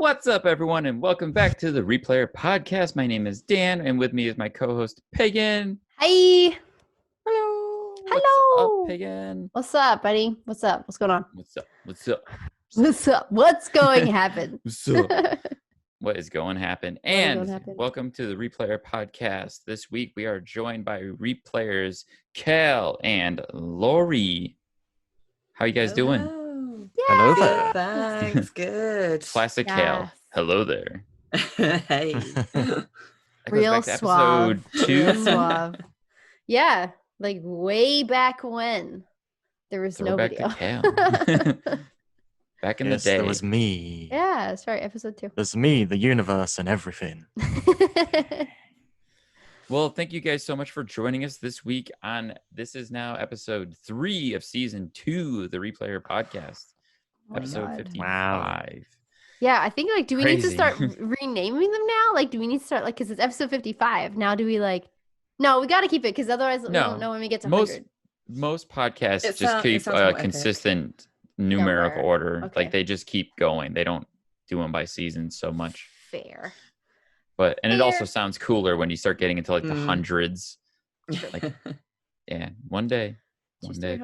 What's up, everyone, and welcome back to the Replayer Podcast. My name is Dan, and with me is my co-host, Pagan. Hi. Hello. Hello. What's up, Pagan? What's up, buddy? What's up? What's going on? What's up? What's up? What's up? What's going to happen? What's up? What is going to happen? And welcome to the Replayer Podcast. This week, we are joined by replayers Cal and Laurie. How you guys doing? Yeah. Hello there. Thanks, good. Classic Cal. Hello there. Hey. Real suave. Episode 2. Real suave. Yeah, like way back when there was no video. Cal. Back in the day. There was me. Yeah, sorry, episode 2. There's me, the universe, and everything. Well, thank you guys so much for joining us this week this is now episode 3 of season 2 of the Replayer Podcast. Episode 55. Wow. Yeah, I think do we need to Crazy. start renaming them now? Do we need to start because it's episode 55. Now do we no, we got to keep it because otherwise we don't know when we get to 100. Most podcasts It just keep sounds more consistent numerical order. Okay. They just keep going. They don't do them by season so much. Fair. And it also sounds cooler when you start getting into the hundreds. Yeah, one day. One day,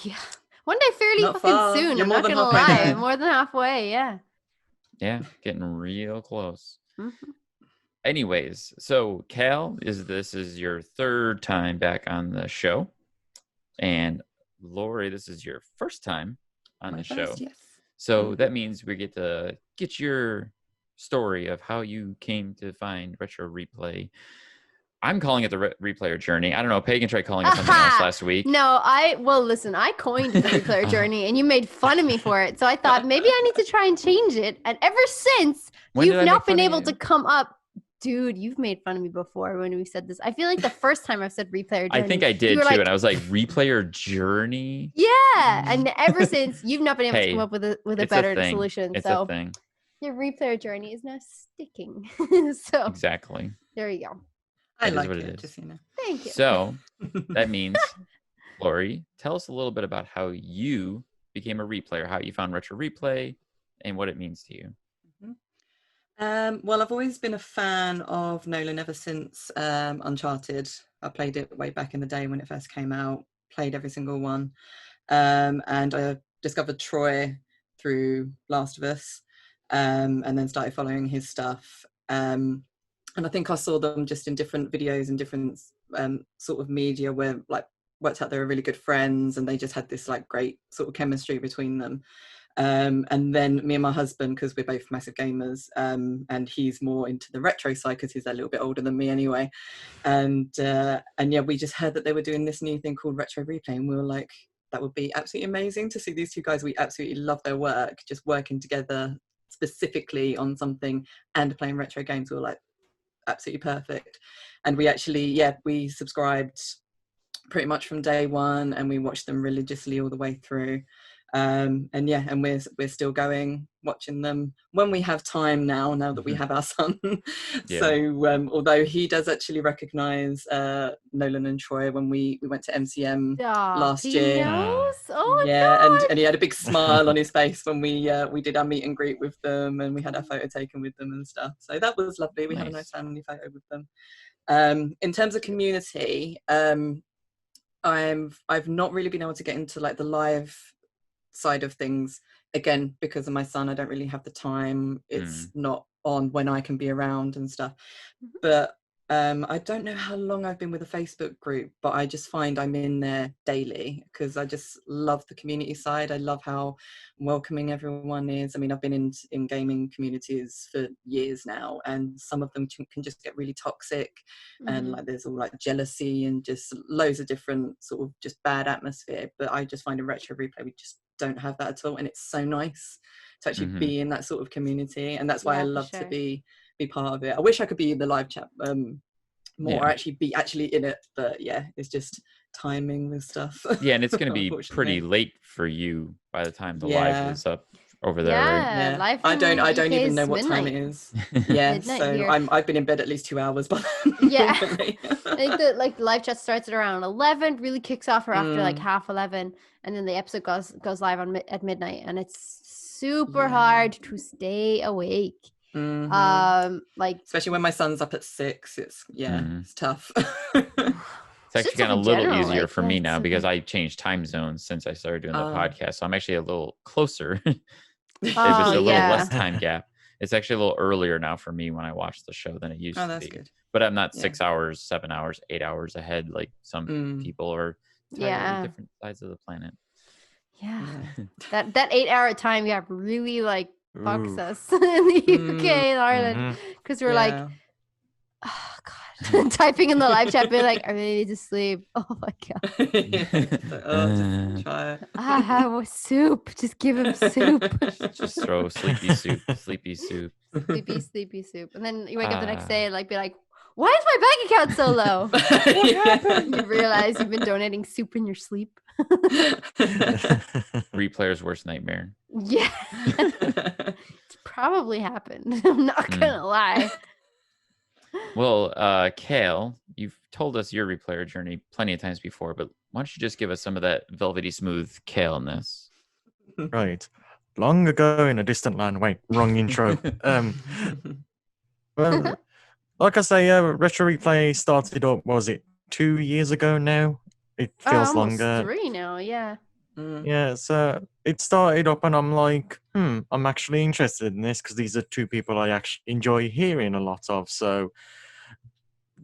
yeah. One day fairly Not fucking far. soon. You're I'm more not than gonna halfway lie. there. More than halfway, yeah. Yeah, getting real close. Mm-hmm. Anyways, so Cal, this is your third time back on the show. And Laurie, this is your first time on the show. Yes. So that means we get to get your story of how you came to find Retro Replay. I'm calling it the Replayer Journey. I don't know. Pagan tried calling it something else last week. No, listen, I coined the Replayer Journey and you made fun of me for it. So I thought maybe I need to try and change it. And ever since, you've not been able to come up. Dude, you've made fun of me before when we said this. I feel like the first time I've said Replayer Journey. I think I did too. And I was like, Replayer Journey? Yeah. And ever since, you've not been able to come up with a better solution. It's so a thing. Your Replayer Journey is now sticking. So exactly. There you go. I That is like what it, it is. just so you know. Thank you. So that means, Laurie, tell us a little bit about how you became a replayer, how you found Retro Replay, and what it means to you. Well, I've always been a fan of Nolan ever since Uncharted. I played it way back in the day when it first came out, played every single one. And I discovered Troy through Last of Us, and then started following his stuff. And I think I saw them just in different videos and different sort of media where worked out they were really good friends and they just had this great sort of chemistry between them. And then me and my husband, because we're both massive gamers, and he's more into the retro side because he's a little bit older than me anyway. And yeah, we just heard that they were doing this new thing called Retro Replay, and we were like, that would be absolutely amazing to see these two guys. We absolutely love their work, just working together specifically on something and playing retro games. We were like, absolutely perfect. And we actually, we subscribed pretty much from day one, and we watched them religiously all the way through. And we're still going, watching them when we have time now that we have our son. So although he does actually recognize Nolan and Troy when we went to MCM last year. Knows? Oh yeah, and he had a big smile on his face when we did our meet and greet with them, and we had our photo taken with them and stuff. So that was lovely. We had a nice family photo with them. In terms of community, I've not really been able to get into the live side of things, again because of my son. I don't really have the time. It's not on when I can be around and stuff. But I don't know how long I've been with a Facebook group, but I just find I'm in there daily because I just love the community side. I love how welcoming everyone is. I mean, I've been in gaming communities for years now, and some of them can just get really toxic, and there's all jealousy and just loads of different sort of just bad atmosphere. But I just find in Retro Replay we just don't have that at all, and it's so nice to actually be in that sort of community, and that's why I love to be part of it. I wish I could be in the live chat more, or actually be in it, but it's just timing with stuff. Yeah, and it's going to be pretty late for you by the time the live is up over there, right? Yeah, live I don't UK even know what midnight. time it is. Yeah, Midnight so here. I've been in bed at least 2 hours by then. Yeah. I think the live chat starts at around 11, really kicks off after like 11:30, and then the episode goes live at midnight, and it's super hard to stay awake. Like especially when my son's up at 6, it's tough. It's actually kind of a little easier for me now because I changed time zones since I started doing the podcast. So I'm actually a little closer. It was a little less time gap. It's actually a little earlier now for me when I watch the show than it used to be. That's good. But I'm not 6 hours, 7 hours, 8 hours ahead like some people are entirely different sides of the planet. Yeah. that 8-hour time gap really like fucks us in the UK and Ireland because we're like, oh god, typing in the live chat, be like, I really need to sleep. Oh my god. Just try it. Have soup. Just give him soup. Just throw sleepy soup, sleepy soup, sleepy soup, and then you wake up the next day and like be like, why is my bank account so low? What happened? You realize you've been donating soup in your sleep. Replayer's worst nightmare. Yeah. It's probably happened. I'm not gonna lie. Well, Cal, you've told us your replayer journey plenty of times before, but why don't you just give us some of that velvety smooth Cal-ness? Right. Long ago in a distant land. Wait, wrong intro. Well, like I say, Retro Replay started up, what was it, 2 years ago now? It feels longer. 3 now, yeah. Yeah, so it started up and I'm like, I'm actually interested in this because these are two people I actually enjoy hearing a lot of. So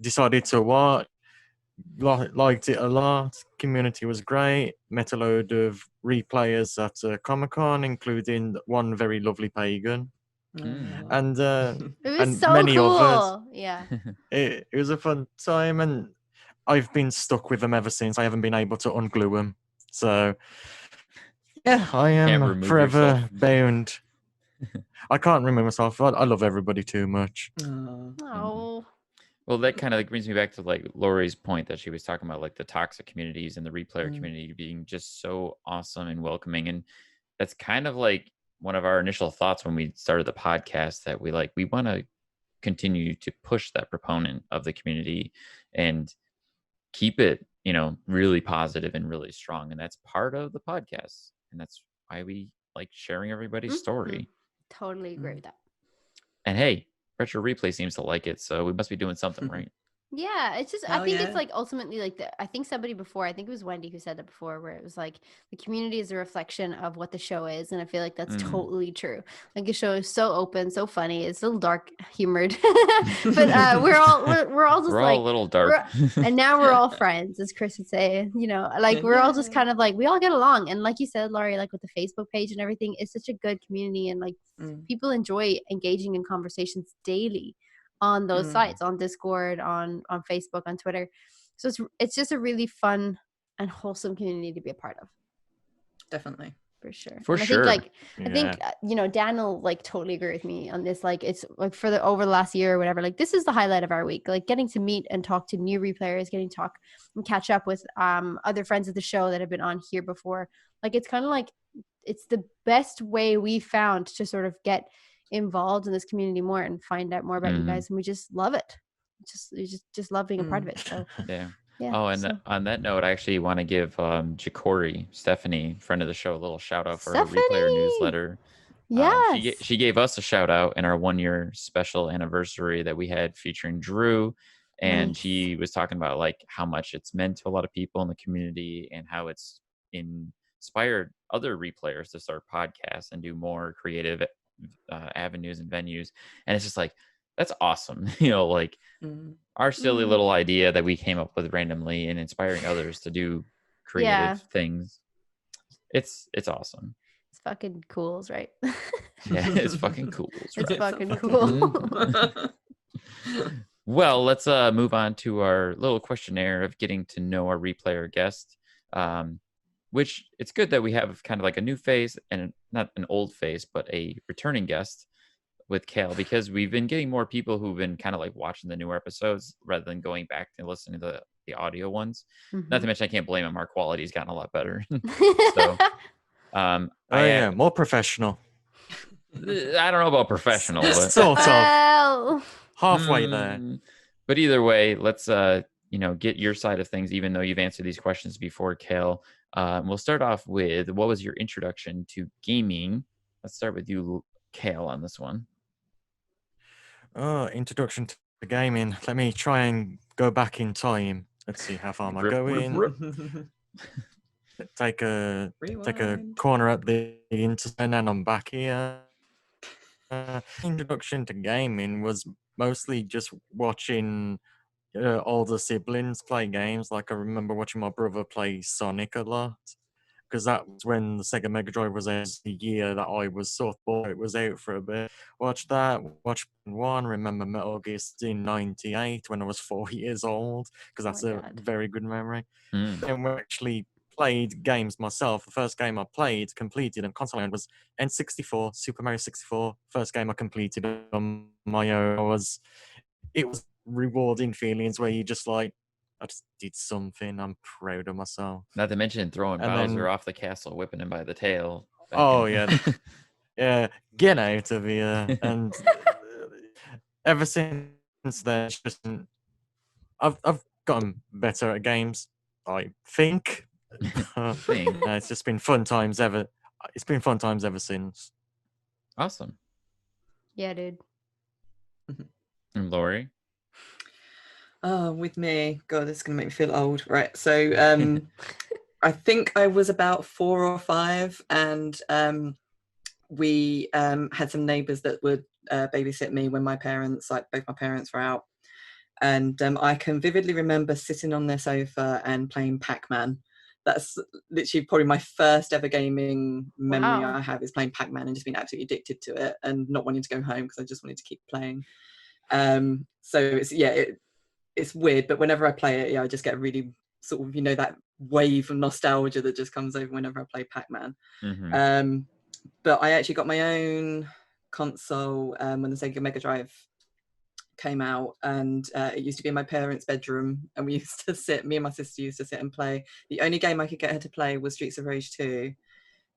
decided to watch, liked it a lot. Community was great. Met a load of replayers at Comic-Con, including one very lovely Pagan. And it was and so many cool. others. Yeah. It was a fun time and I've been stuck with them ever since. I haven't been able to unglue them. So, yeah, I am forever bound. I can't remove myself. I love everybody too much. Oh. Well, that kind of like brings me back to like Laurie's point that she was talking about, like the toxic communities and the replayer community being just so awesome and welcoming. And that's kind of like one of our initial thoughts when we started the podcast, that we want to continue to push that proponent of the community and keep it, really positive and really strong. And that's part of the podcast. And that's why we like sharing everybody's story. Totally agree with that. And hey, Retro Replay seems to like it, so we must be doing something right. Yeah, it's just, I think it's like ultimately like I think somebody before, I think it was Wendy who said that before, where it was like the community is a reflection of what the show is. And I feel like that's totally true. Like the show is so open, so funny. It's a little dark humored, but we're all just a little dark. And now we're all friends, as Chris would say, like we're all just kind of like, we all get along. And like you said, Laurie, like with the Facebook page and everything, it's such a good community. And like people enjoy engaging in conversations daily on those sites, on Discord, on Facebook, on Twitter. So it's just a really fun and wholesome community to be a part of. Definitely. For sure. I think Dan will like totally agree with me on this. Like it's like over the last year or whatever, like this is the highlight of our week. Like getting to meet and talk to new replayers, getting to talk and catch up with other friends of the show that have been on here before. Like it's kind of like it's the best way we found to sort of get involved in this community more and find out more about you guys, and we just love it. Just love being a part of it. So yeah. Oh, and on that note, I actually want to give Jacori, Stephanie, friend of the show, a little shout out for her replayer newsletter. Yes. She gave us a shout out in our 1-year special anniversary that we had featuring Drew, and she was talking about like how much it's meant to a lot of people in the community and how it's inspired other replayers to start podcasts and do more creative avenues and venues. And it's just like, that's awesome. Like our silly little idea that we came up with randomly and inspiring others to do creative things. It's awesome. It's fucking cool, right? Yeah, it's fucking cool. It's fucking cool. Well, let's move on to our little questionnaire of getting to know our replayer guest. Which it's good that we have kind of like a new face and not an old face, but a returning guest with Cal, because we've been getting more people who've been kind of like watching the newer episodes rather than going back and listening to the audio ones. Not to mention, I can't blame them. Our quality's gotten a lot better. So, more professional. I don't know about professional, but sort of Well, halfway there. But either way, let's get your side of things, even though you've answered these questions before, Cal. We'll start off with, what was your introduction to gaming? Let's start with you, Cal, on this one. Oh, introduction to gaming. Let me try and go back in time. Let's see how far am I going. Take a corner up the internet, and then I'm back here. Introduction to gaming was mostly just watching older siblings play games. Like I remember watching my brother play Sonic a lot, because that was when the Sega Mega Drive was out, the year that I was sort of bored. It was out for a bit. Watch one. Remember Metal Gear in '98 when I was 4 years old, because that's a very good memory. Then we actually played games myself. The first game I played, completed on console owned, was N64, Super Mario 64. First game I completed on my own. It was rewarding feelings where you just like, I just did something. I'm proud of myself. Not to mention throwing Bowser off the castle, whipping him by the tail. Yeah. Yeah, get out of here. And ever since then, I've gotten better at games, I think. It's just been fun times ever. It's been fun times ever since. Awesome. Yeah, dude. And Laurie? Oh, with me, God, this is gonna make me feel old, right? So, I think I was about 4 or 5, and we had some neighbours that would babysit me when both my parents were out, and I can vividly remember sitting on their sofa and playing Pac-Man. That's literally probably my first ever gaming memory I have, is playing Pac-Man and just being absolutely addicted to it and not wanting to go home because I just wanted to keep playing. So it's weird, but whenever I play it, I just get a really sort of, that wave of nostalgia that just comes over whenever I play Pac-Man. But I actually got my own console when the Sega Mega Drive came out, and it used to be in my parents' bedroom, and me and my sister used to sit and play. The only game I could get her to play was Streets of Rage 2.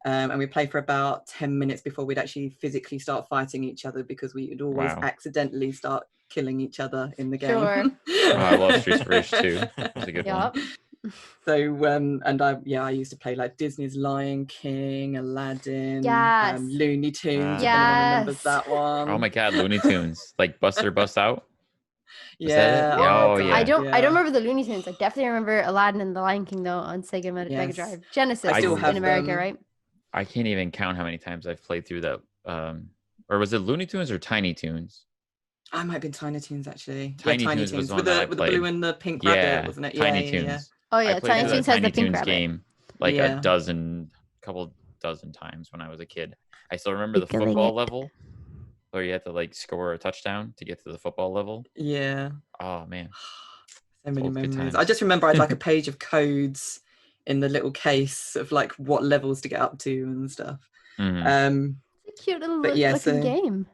And we played for about 10 minutes before we'd actually physically start fighting each other, because we would always accidentally start killing each other in the game. Sure. I love Streets of Rage 2. That's a good one. So and I used to play like Disney's Lion King, Aladdin, Looney Tunes. If anyone remembers that one. Oh my God, Looney Tunes, like Buster Bust Out. Yeah. Yeah. I don't remember the Looney Tunes. I definitely remember Aladdin and the Lion King though on Sega Mega Drive. Genesis I still have in America, right? I can't even count how many times I've played through that. Or was it Looney Tunes or Tiny Tunes? I might have been Tiny Tunes actually. Tiny Tunes was one that I played. With the blue and the pink rabbit, wasn't it? Tiny Tunes. Yeah. Oh yeah, Tiny Tunes has the pink rabbit. Game like a couple dozen times when I was a kid. I still remember the football level where you had to like score a touchdown to get to the football level. Yeah. Oh man. So many memories. I just remember I had like a page of codes in the little case of like what levels to get up to and stuff. It's a cute little looking game.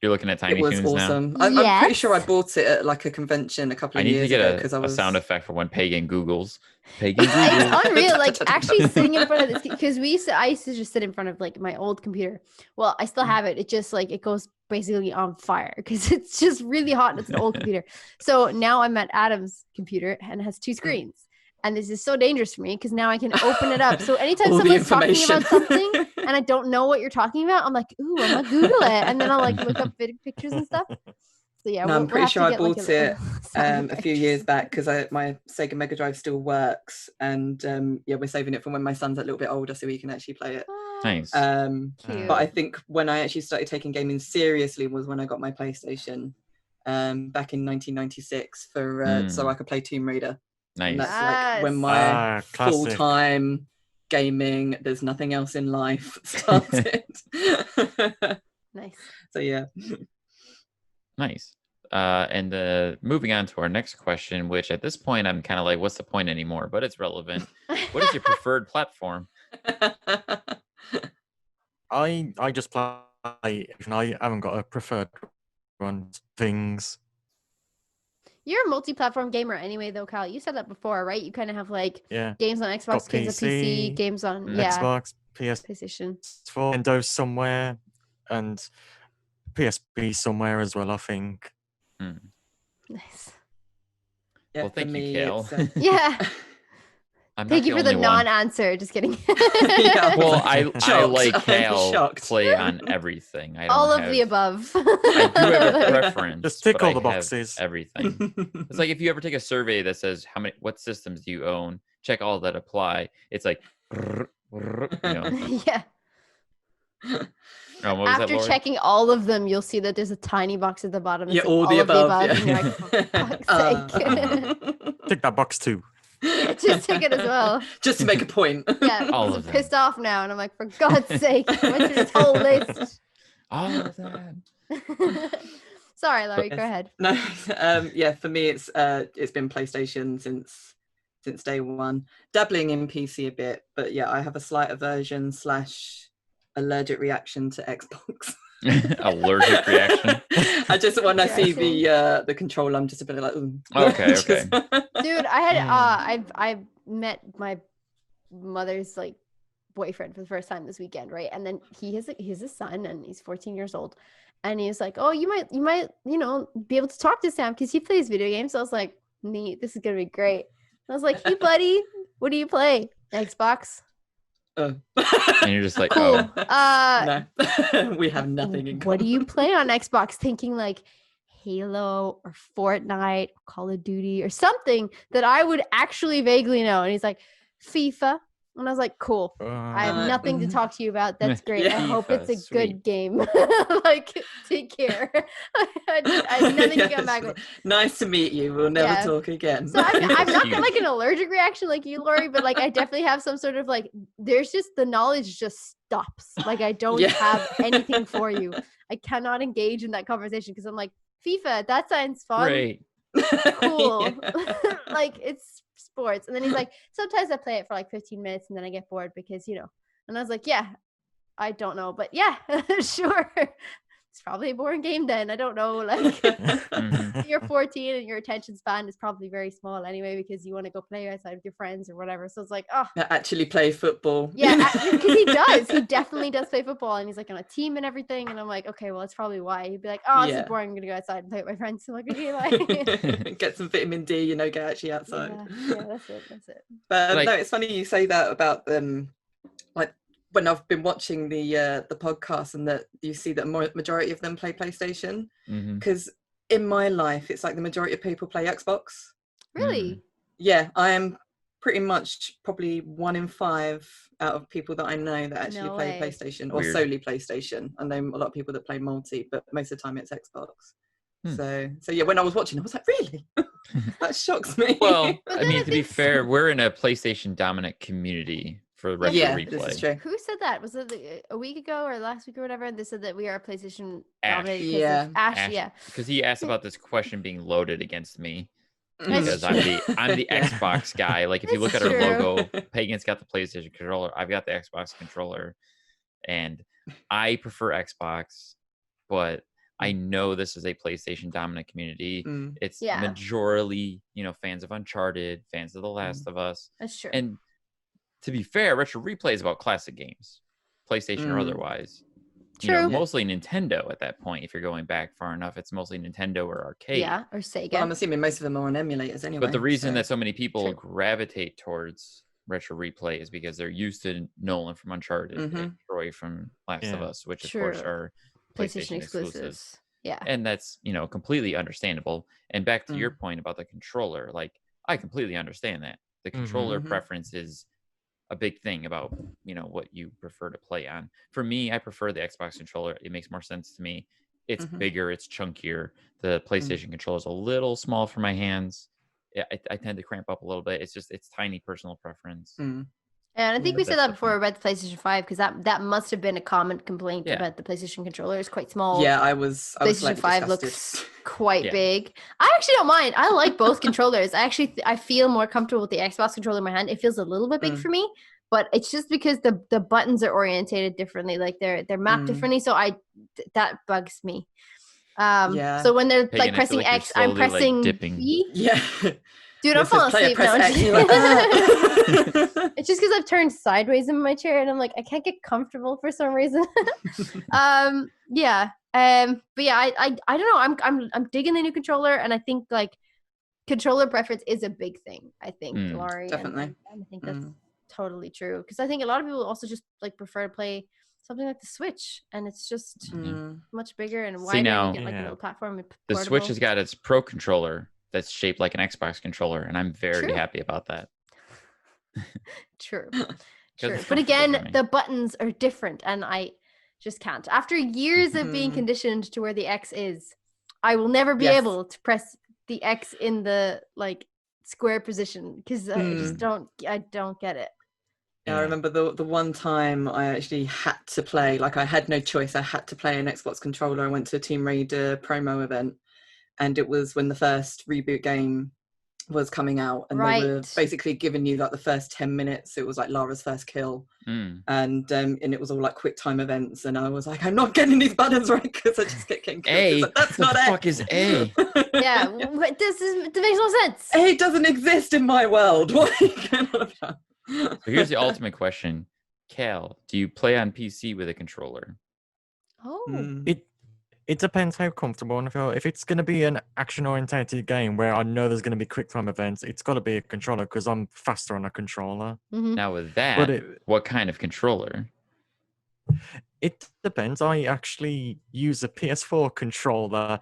You're looking at Tiny Tunes now? It was awesome. I'm pretty sure I bought it at like a convention a couple of years ago. I need to get a sound effect for when Pagan Googles. Pagan Googles. It's unreal. Like actually sitting in front of this, because I used to just sit in front of like my old computer. Well, I still have it. It just like, it goes basically on fire because it's just really hot and it's an old computer. So now I'm at Adam's computer and it has 2 screens. And this is so dangerous for me because now I can open it up. So anytime someone's talking about something and I don't know what you're talking about, I'm like, ooh, I'm gonna Google it. And then I'll like look up pictures and stuff. So yeah, I'm pretty sure I bought it a few years back because my Sega Mega Drive still works. And we're saving it for when my son's a little bit older so he can actually play it. Nice. But I think when I actually started taking gaming seriously was when I got my PlayStation back in 1996 so I could play Tomb Raider. Nice. And that's like when my full-time gaming, there's nothing else in life started. Nice. So yeah. Nice. And moving on to our next question, which at this point I'm kind of like, what's the point anymore? But it's relevant. What is your preferred platform? I just play. I haven't got a preferred one. Things. You're a multi-platform gamer anyway, though, Cal. You said that before, right? You kind of have like games on Xbox, games on PC, games on Xbox, PS, PlayStation, Windows somewhere. and PSP somewhere as well, I think. Nice. Yeah, well, thank for you, me, Cal. Yeah. I'm Thank not you the for the only one. non-answer. Just kidding. Yeah. Well, I like I'm Cal shocked. play on everything. I don't All of have, the above. I do have a preference. Just tick but all I the have boxes. everything. It's like if you ever take a survey that says what systems do you own, check all that apply. It's like, you know. Yeah. What was After that, Laurie? checking all of them, you'll see that there's a tiny box at the bottom. That Yeah, says all the above. and you're Yeah. like, for fuck's sake. Tick that box too. Just take it as well. Just to make a point. Yeah, All I'm of them. pissed off now, and I'm like, for God's sake, I went through this whole list. All of them. Sorry, Laurie, Yes. go ahead. No, yeah, for me it's been PlayStation since day one. Dabbling in PC a bit, but yeah, I have a slight aversion / allergic reaction to Xbox. Allergic reaction. I just when I see the controller, I'm just a bit like, ooh. Okay. Dude, I had I've met my mother's like boyfriend for the first time this weekend, right? And then he has a son, and he's 14 years old, and he was like, oh, you might be able to talk to Sam because he plays video games. So I was like, neat, this is gonna be great. And I was like, hey buddy, what do you play? Xbox. And you're just like, cool. No. We have nothing in common. What do you play on Xbox? Thinking like Halo or Fortnite or Call of Duty or something that I would actually vaguely know. And he's like, FIFA. And I was like, cool. I have nothing to talk to you about. That's great. Yeah. I hope it's a Sweet. good game. Like, take care. I have nothing to come back with. Nice to meet you. We'll never talk again. So I'm not got like an allergic reaction like you, Laurie, but like I definitely have some sort of like, there's just the knowledge just stops. Like I don't have anything for you. I cannot engage in that conversation because I'm like, FIFA, that sounds fun. Great. Cool. Yeah. Like it's sports. And then he's like, sometimes I play it for like 15 minutes and then I get bored because, and I was like, yeah, I don't know, but yeah, sure. It's probably a boring game then. I don't know. Like you're 14 and your attention span is probably very small anyway because you want to go play outside with your friends or whatever. So it's like, oh. Actually play football. Yeah, because he does. He definitely does play football and he's like on a team and everything. And I'm like, okay, well, that's probably why. He'd be like, oh, this is boring. I'm going to go outside and play with my friends. I'm like, okay, bye. Get some vitamin D, get actually outside. Yeah, that's it. But no, it's funny you say that about like when I've been watching the podcast and that you see that majority of them play PlayStation, because in my life it's like the majority of people play Xbox. Really? Yeah, I am pretty much probably 1 in 5 out of people that I know that actually play PlayStation or solely PlayStation. I know a lot of people that play multi, but most of the time it's Xbox. So yeah, when I was watching, I was like, really? That shocks me. Well, I mean, to be fair, we're in a PlayStation dominant community for retro replay. This is true. Who said that? Was it a week ago or last week or whatever? They said that we are PlayStation dominated. Ash, yeah. Because he asked about this question being loaded against me. Because I'm the Xbox guy. Like if you look at our logo, Pagan's got the PlayStation controller. I've got the Xbox controller, and I prefer Xbox, but I know this is a PlayStation dominant community. It's majorly, fans of Uncharted, fans of The Last of Us. That's true. And to be fair, retro replay is about classic games, PlayStation or otherwise. True. Mostly Nintendo at that point. If you're going back far enough, it's mostly Nintendo or arcade. Yeah, or Sega. Well, I'm assuming most of them are on emulators anyway. But the reason that so many people gravitate towards retro replay is because they're used to Nolan from Uncharted and Troy from Last of Us, which of course are PlayStation exclusives. Yeah. And that's, completely understandable. And back to your point about the controller, like I completely understand that. The controller preference is a big thing about, what you prefer to play on. For me, I prefer the Xbox controller. It makes more sense to me. It's bigger, it's chunkier. The PlayStation controller is a little small for my hands. I tend to cramp up a little bit. It's tiny personal preference. And I think we said that before about the PlayStation 5 because that must have been a common complaint about the PlayStation controller. It's quite small. Yeah, I was PlayStation 5 looks quite big. I actually don't mind. I like both controllers. I feel more comfortable with the Xbox controller in my hand. It feels a little bit big for me, but it's just because the buttons are orientated differently. Like they're mapped differently. So that bugs me. So when they're Pagan, like pressing like X, I'm pressing dipping. B. Yeah. Dude, I'm falling asleep now. It's just because I've turned sideways in my chair and I'm like, I can't get comfortable for some reason. Yeah. But yeah, I don't know. I'm digging the new controller, and I think like controller preference is a big thing. I think, Laurie. Definitely. And I think that's totally true, because I think a lot of people also just like prefer to play something like the Switch, and it's just much bigger and wider. Now, you get like a little platform. The Switch has got its Pro controller that's shaped like an Xbox controller, and I'm very happy about that. True. But again, the buttons are different, and I just can't. After years of being conditioned to where the X is, I will never be able to press the X in the like square position, because I just don't get it. Yeah, I remember the one time I actually had to play, like I had no choice, I had to play an Xbox controller. I went to a Tomb Raider promo event, and it was when the first reboot game was coming out, and they were basically giving you like the first 10 minutes. It was like Lara's first kill, and it was all like quick time events, and I was like, I'm not getting these buttons right, because I just kept getting killed. Like, that's not it. Fuck is A? Yeah, but this makes no sense. A doesn't exist in my world. What are you going on about? So here's the ultimate question. Cal, do you play on PC with a controller? It depends how comfortable I feel. If it's going to be an action-oriented game where I know there's going to be quick time events, it's got to be a controller, because I'm faster on a controller. Now with that, what kind of controller? It depends. I actually use a PS4 controller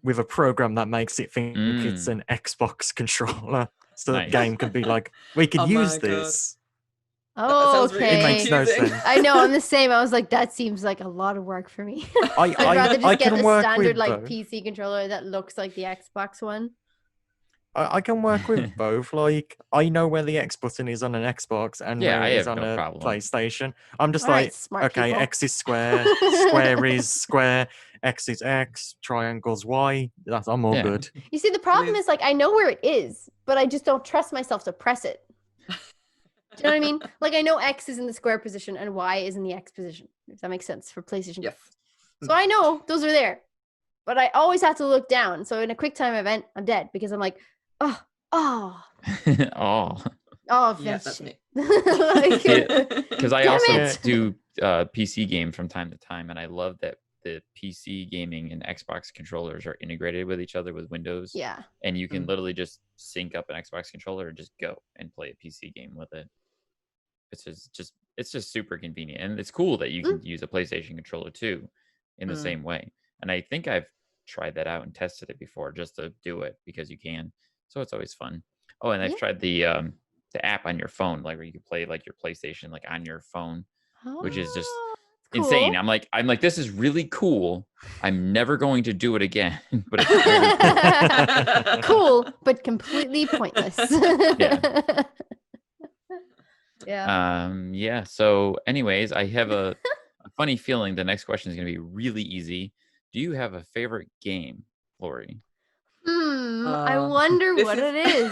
with a program that makes it think it's an Xbox controller. So the game could be like, we could use this. Oh, okay. It makes no sense. I know, I'm the same. I was like, that seems like a lot of work for me. I'd rather just get a standard like PC controller that looks like the Xbox one. I can work with both. Like, I know where the X button is on an Xbox and where it is on a PlayStation. I'm just okay, people. X is square, square is square, X is X, triangle's Y. I'm all good. You see, the problem is like I know where it is, but I just don't trust myself to press it. Do you know what I mean? Like I know X is in the square position and Y is in the X position. If that makes sense for PlayStation. Yes. So I know those are there, but I always have to look down. So in a quick time event, I'm dead because I'm like, oh, yes, that's me. Because I also do PC game from time to time, and I love that the PC gaming and Xbox controllers are integrated with each other with Windows. Yeah. And you can literally just sync up an Xbox controller and just go and play a PC game with it. It's just super convenient, and it's cool that you can use a PlayStation controller too in the same way. And I think I've tried that out and tested it before just to do it because you can. So it's always fun. Oh, and I've tried the app on your phone, like where you can play like your PlayStation like on your phone, which is just insane. I'm like, this is really cool. I'm never going to do it again, but it's very cool, but completely pointless. Yeah. So anyways, I have a funny feeling the next question is going to be really easy. Do you have a favorite game, Laurie? I wonder what it is.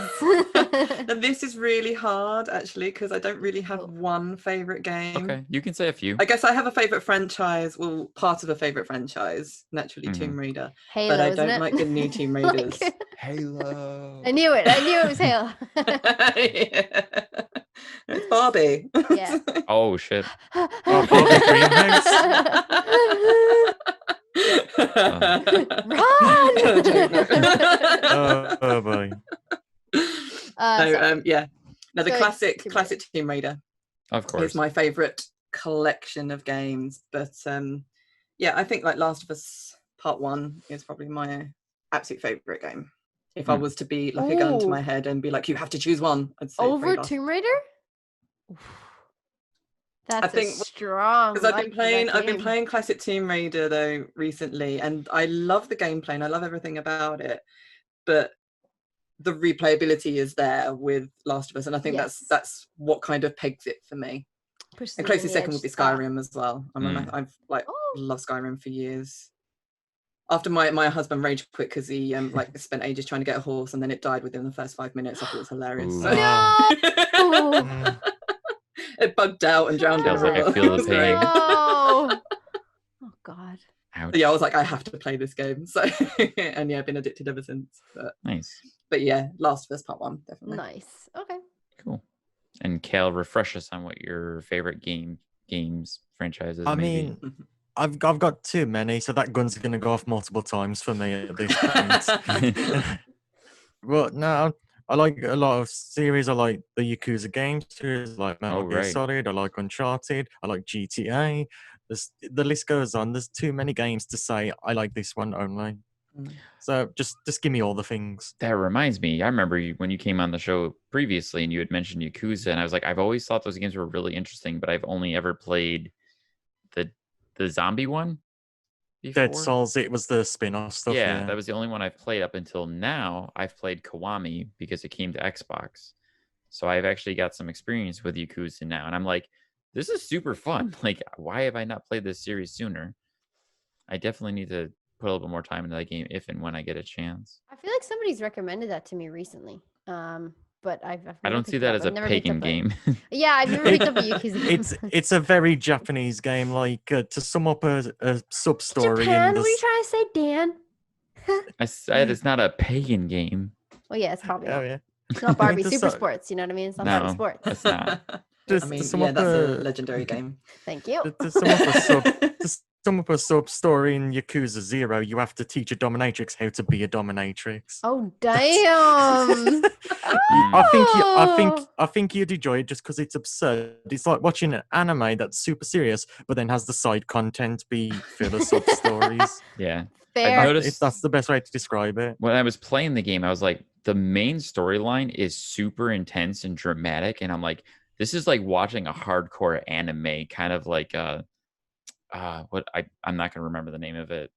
This is really hard, actually, because I don't really have one favorite game. Okay, you can say a few. I guess I have a favorite franchise. Well, part of a favorite franchise, naturally Tomb Raider. Halo, but I don't like the new Tomb Raiders. Halo. I knew it was Halo. It's Barbie. Yeah. Oh shit. Barbie Dreamhouse. Run! Oh boy. No, the classic Tomb Raider. Of course. Is my favorite collection of games. But I think like Last of Us Part 1 is probably my absolute favorite game. If I was to be like a gun to my head and be like, you have to choose one, I'd say over Tomb Raider? That's strong. Because I've been playing classic Tomb Raider though recently, and I love the gameplay and I love everything about it, but the replayability is there with Last of Us, and I think that's what kind of pegs it for me. And closely second would be Skyrim as well. I've loved Skyrim for years. After my husband rage quit because he spent ages trying to get a horse and then it died within the first 5 minutes. I thought it was hilarious. So. No! It bugged out and drowned in I feel the pain. Oh God. Ouch. Yeah, I was like, I have to play this game. So and I've been addicted ever since. But, nice. But yeah, Last of Us Part 1, definitely. Nice. Okay. Cool. And Cal, refresh us on what your favorite games franchises. I mean, I've got too many, so that gun's gonna go off multiple times for me at this point. Well, no, I like a lot of series. I like the Yakuza games series, like Metal Gear Solid. I like Uncharted. I like GTA. The list goes on. There's too many games to say I like this one only. So just give me all the things. That reminds me, I remember when you came on the show previously and you had mentioned Yakuza, and I was like, I've always thought those games were really interesting, but I've only ever played the zombie one before. Dead Souls, it was the spin-off stuff. Yeah, that was the only one I've played up until now. I've played Kiwami because it came to Xbox. So I've actually got some experience with Yakuza now. And I'm like, this is super fun. Like, why have I not played this series sooner? I definitely need to put a little bit more time into that game if and when I get a chance. I feel like somebody's recommended that to me recently. But I've I don't see that as a Pagan game. Yeah, I've never picked up a Yakuza game. It's a very Japanese game. Like to sum up a sub story. Japan? What are you trying to say, Dan? I said it's not a Pagan game. Well, yeah, it's probably not. Yeah. It's not Barbie Super Sports. You know what I mean? It's not Barbie Sports. It's not. I mean, yeah, that's a legendary game. Thank you. To sum up a sub story in Yakuza 0, you have to teach a dominatrix how to be a dominatrix. Oh damn! I think you'd enjoy it just because it's absurd. It's like watching an anime that's super serious, but then has the side content be filler sub stories. Yeah, fair. I noticed that's the best way to describe it. When I was playing the game, I was like, the main storyline is super intense and dramatic, and I'm like, this is like watching a hardcore anime, kind of like I'm not gonna remember the name of it.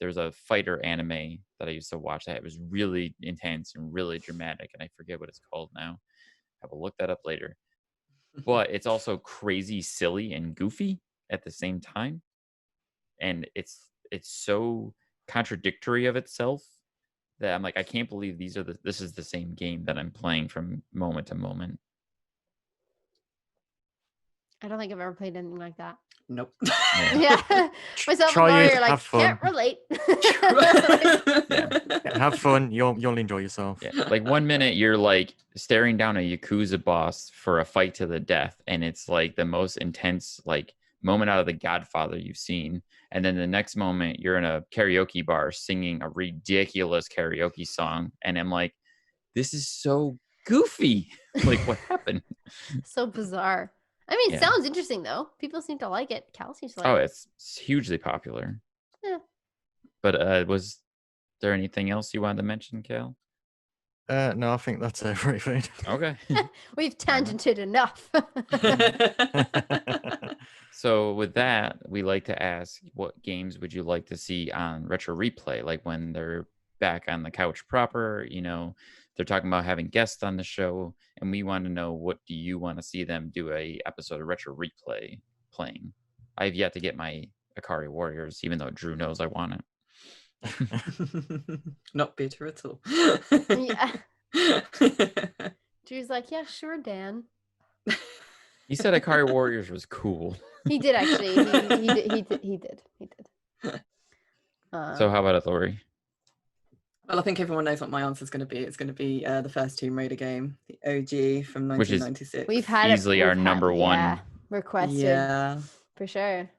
There's a fighter anime that I used to watch that was really intense and really dramatic, and I forget what it's called now. I will look that up later. But it's also crazy, silly, and goofy at the same time, and it's so contradictory of itself that I'm like, I can't believe this is the same game that I'm playing from moment to moment. I don't think I've ever played anything like that. Nope. Yeah. Myself and Laurie are like, can't relate. Have fun. You'll enjoy yourself. Yeah. Like 1 minute you're like staring down a Yakuza boss for a fight to the death, and it's like the most intense like moment out of The Godfather you've seen. And then the next moment you're in a karaoke bar singing a ridiculous karaoke song, and I'm like, this is so goofy. Like, what happened? So bizarre. I mean, it sounds interesting though. People seem to like it. Cal seems to like it. Oh, it's hugely popular. Yeah. But was there anything else you wanted to mention, Cal? No, I think that's everything. Okay. We've tangented enough. So with that, we like to ask, what games would you like to see on Retro Replay? Like when they're back on the couch proper, you know, they're talking about having guests on the show, and we want to know, what do you want to see them do a episode of Retro Replay playing? I've yet to get my Ikari Warriors, even though Drew knows I want it. Not bitter at all. Yeah. Drew's like, yeah, sure, Dan. He said Ikari Warriors was cool. He did actually. He did. So how about it, Laurie? Well, I think everyone knows what my answer is going to be. It's going to be the first Tomb Raider game, the OG from 1996. We've had easily our number one requested. Yeah, for sure.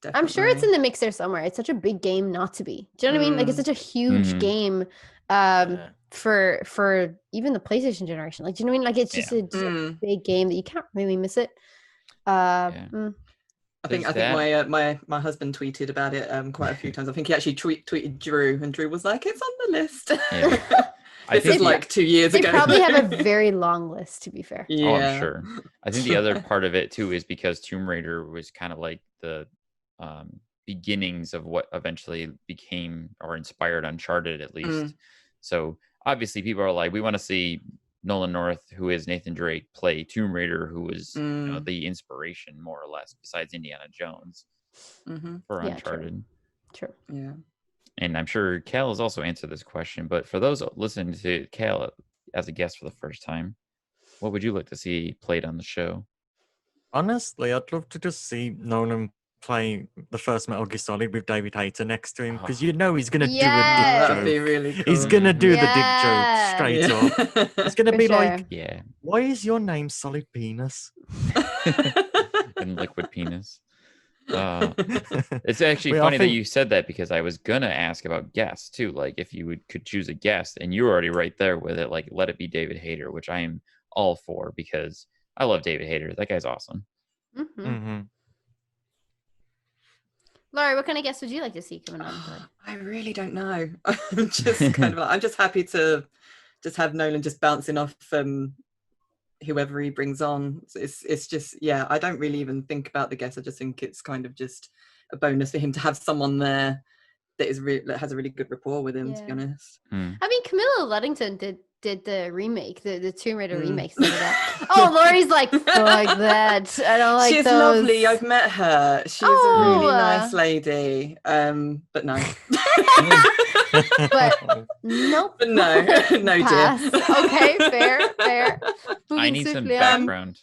definitely. I'm sure it's in the mixer somewhere. It's such a big game not to be. Do you know what I mean? Like, it's such a huge game for even the PlayStation generation. Like, do you know what I mean? Like, it's just a big game that you can't really miss it. I think my husband tweeted about it quite a few times. I think he actually tweeted Drew, and Drew was like, "It's on the list." Yeah. This is like 2 years ago. They probably have a very long list, to be fair. Yeah. Oh, I'm sure. I think the other part of it too is because Tomb Raider was kind of like the beginnings of what eventually became or inspired Uncharted, at least. So obviously people are like, we want to see Nolan North, who is Nathan Drake, play Tomb Raider, who was the inspiration, more or less, besides Indiana Jones for Uncharted. True. Yeah. And I'm sure Cal has also answered this question, but for those listening to Cal as a guest for the first time, what would you like to see played on the show? Honestly, I'd love to just see Nolan play the first Metal Gear Solid with David Hayter next to him, because you know he's gonna do a dick Yes. joke. That'd be really cool. He's gonna do the dick joke straight up. It's gonna For be sure. like, Yeah. why is your name Solid Penis? And liquid penis. It's actually Wait, I funny that think- you said that, because I was gonna ask about guests too. Like, if you could choose a guest, and you were already right there with it. Like, let it be David Hayter, which I am all for, because I love David Hayter. That guy's awesome. Laurie, what kind of guests would you like to see coming on? I really don't know. I'm just I'm just happy to just have Nolan just bouncing off whoever he brings on. It's just, yeah, I don't really even think about the guests. I just think it's kind of just a bonus for him to have someone there that has a really good rapport with him, to be honest. I mean, Camilla Luddington did the remake, the Tomb Raider remake. Oh, Laurie's like, fuck that. I don't like She's those. lovely. I've met her. She's a really nice lady. But no. But nope. But no, Pass. dear. Okay, fair. I need some background.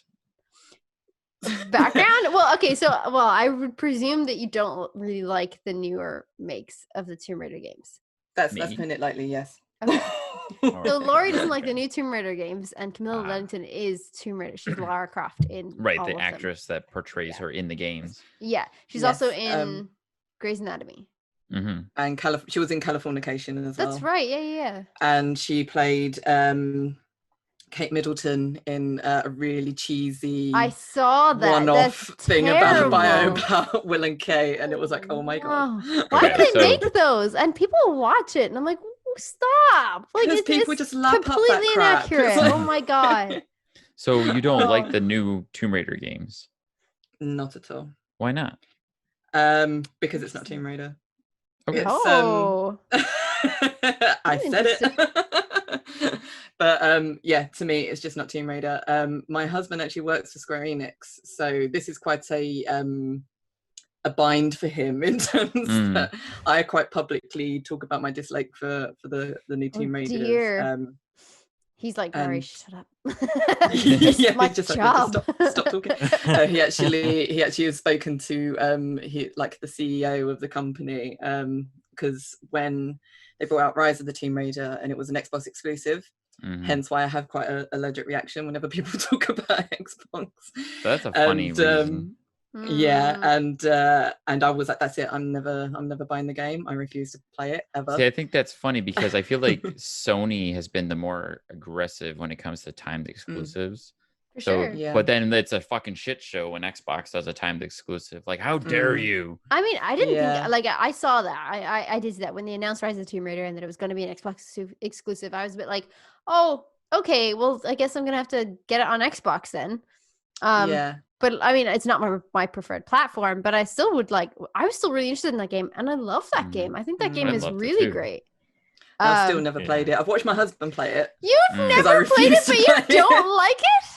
Background? Well, okay, I would presume that you don't really like the newer makes of the Tomb Raider games. That's putting it lightly, yes. Okay. So Laurie doesn't like the new Tomb Raider games, and Camilla Luddington is Tomb Raider. She's Lara Croft in the actress that portrays her in the games. Yeah, she's also in Grey's Anatomy. And she was in Californication as well. That's right. Yeah. And she played Kate Middleton in a really cheesy I saw that one-off thing about a bio terrible. about Will and Kate, and it was like, oh my god. Why do they make those? And people watch it, and I'm like, stop! Like, because people just lap up that completely crap. inaccurate. Oh my god. So you don't like the new Tomb Raider games? Not at all. Why not? Because it's not Tomb Raider. Okay. I said it. But yeah, to me, it's just not Tomb Raider. My husband actually works for Square Enix, so this is quite a bind for him in terms that I quite publicly talk about my dislike for the new Tomb Raiders. Dear. He's like, Laurie, shut up. Yeah, my just job. Like, stop talking. He actually has spoken to the CEO of the company, because when they brought out Rise of the Tomb Raider and it was an Xbox exclusive, hence why I have quite an allergic reaction whenever people talk about Xbox. That's a funny reason. Yeah, and I was like, that's it. I'm never buying the game. I refuse to play it ever. See, I think that's funny because I feel like Sony has been the more aggressive when it comes to timed exclusives. For sure. Yeah. But then it's a fucking shit show when Xbox does a timed exclusive. Like, how dare you? I mean, I didn't think, like, I saw that. I did that when they announced Rise of the Tomb Raider and that it was going to be an Xbox exclusive. I was a bit like, oh, okay, well, I guess I'm going to have to get it on Xbox then. Yeah. But I mean, it's not my preferred platform, but I was still really interested in that game. And I love that game. I think that game is really great. I've still never played it. I've watched my husband play it. You've never played it, but you don't like it?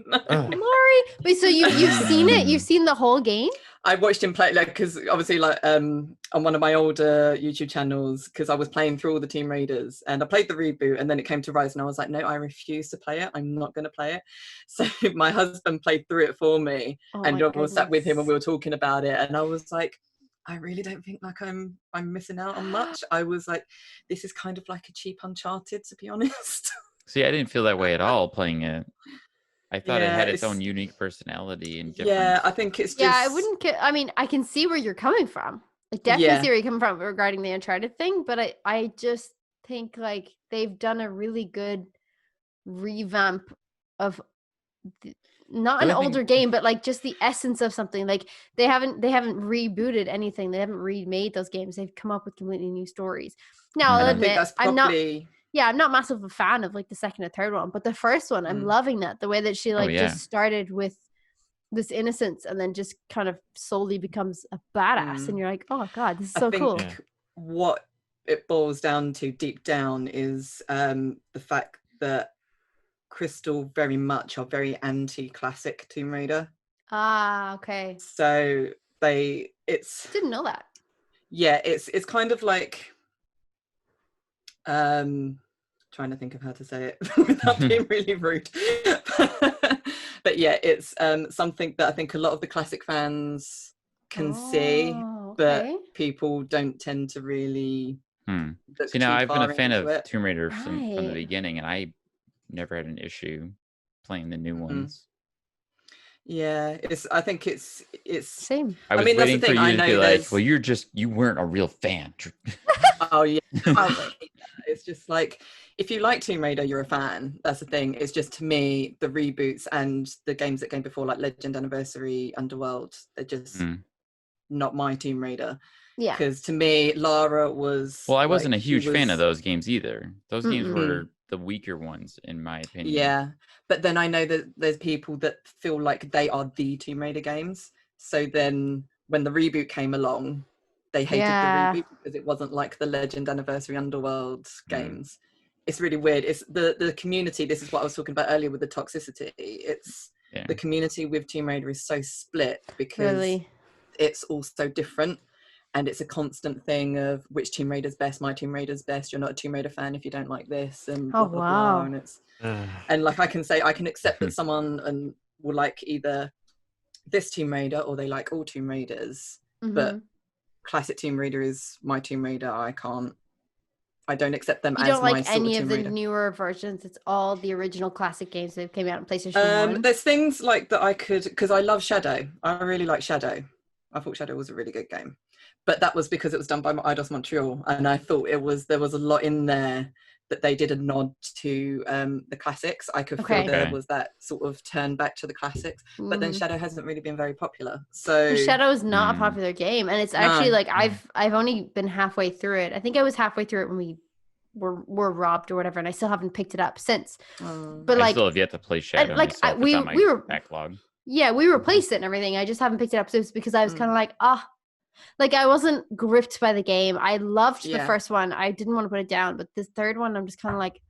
Laurie, wait, so you've seen it? You've seen the whole game? I watched him play, like, because obviously, like, on one of my older YouTube channels, because I was playing through all the Tomb Raiders, and I played the reboot, and then it came to Rise, and I was like, no, I refuse to play it. I'm not going to play it. So my husband played through it for me, and I was sat with him, and we were talking about it, and I was like, I really don't think like I'm missing out on much. I was like, this is kind of like a cheap Uncharted, to be honest. See, I didn't feel that way at all playing it. I thought it had its own unique personality and different. Yeah, I think it's just. Yeah, I wouldn't. I mean, I can see where you're coming from. Like, definitely see where you're coming from regarding the Uncharted thing. But I just think like they've done a really good revamp of not an older game, but like just the essence of something. Like they haven't rebooted anything. They haven't remade those games. They've come up with completely new stories. Now, I'll admit, I'm not massive a fan of like the second or third one, but the first one, I'm loving that. The way that she just started with this innocence and then just kind of slowly becomes a badass, and you're like, oh god, this is so cool. What it boils down to deep down is the fact that Crystal very much are very anti-classic Tomb Raider. Ah, okay. So didn't know that. Yeah, it's kind of like trying to think of how to say it without being really rude. But yeah, it's something that I think a lot of the classic fans can see, but people don't tend to really look See, now I've been a fan of it. Tomb Raider from the beginning, and I never had an issue playing the new ones. Yeah, I think it's same. I mean, waiting for you to be like, well, you weren't a real fan. Oh yeah. It's just like, if you like Tomb Raider, you're a fan. That's the thing. It's just, to me, the reboots and the games that came before, like Legend, Anniversary, Underworld, they're just not my Tomb Raider. Yeah. Because to me, Lara was... Well, I wasn't a huge fan of those games either. Those games were the weaker ones, in my opinion. Yeah, but then I know that there's people that feel like they are the Tomb Raider games. So then when the reboot came along, they hated the reboot because it wasn't like the Legend, Anniversary, Underworld games. It's really weird. It's the community. This is what I was talking about earlier with the toxicity. It's the community with Tomb Raider is so split because it's all so different. And it's a constant thing of which Tomb Raider's best. My Tomb Raider's best. You're not a Tomb Raider fan if you don't like this, and blah, blah, blah. And it's and like, I can accept that someone will like either this Tomb Raider or they like all Tomb Raiders. But classic Tomb Raider is my Tomb Raider. I don't accept them as my sort of Tomb Raider. You don't like any of the newer versions? It's all the original classic games that came out on PlayStation 1. There's things like that I could, because I love Shadow. I really like Shadow. I thought Shadow was a really good game. But that was because it was done by Eidos Montreal, and I thought there was a lot in there that they did a nod to the classics. I could feel there was that sort of turn back to the classics. But then Shadow hasn't really been very popular. So Shadow is not a popular game, and it's actually like I've only been halfway through it. I think I was halfway through it when we were robbed or whatever, and I still haven't picked it up since. But I still have yet to play Shadow. We were backlog. Yeah, we replaced it and everything. I just haven't picked it up. So it's because I was kind of like, like, I wasn't gripped by the game. I loved the first one. I didn't want to put it down. But this third one, I'm just kind of like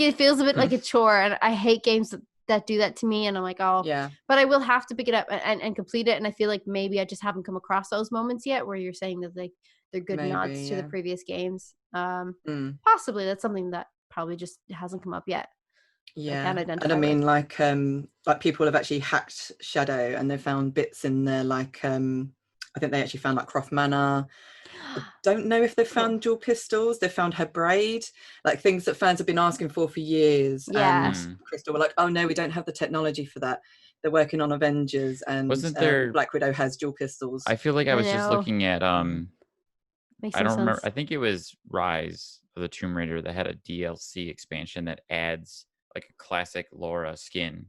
it feels a bit like a chore. And I hate games that do that to me. And I'm like, but I will have to pick it up and complete it. And I feel like maybe I just haven't come across those moments yet where you're saying that like they're good nods to the previous games. Possibly that's something that probably just hasn't come up yet. Yeah, and I mean, like people have actually hacked Shadow and they found bits in there, like I think they actually found like Croft Manor. I don't know if they found dual pistols. They found her braid, like things that fans have been asking for years. And Crystal were like, "Oh no, we don't have the technology for that." They're working on Avengers, and Black Widow has dual pistols. I feel like I was just looking at I don't remember. I think it was Rise of the Tomb Raider that had a DLC expansion that adds like a classic Laura skin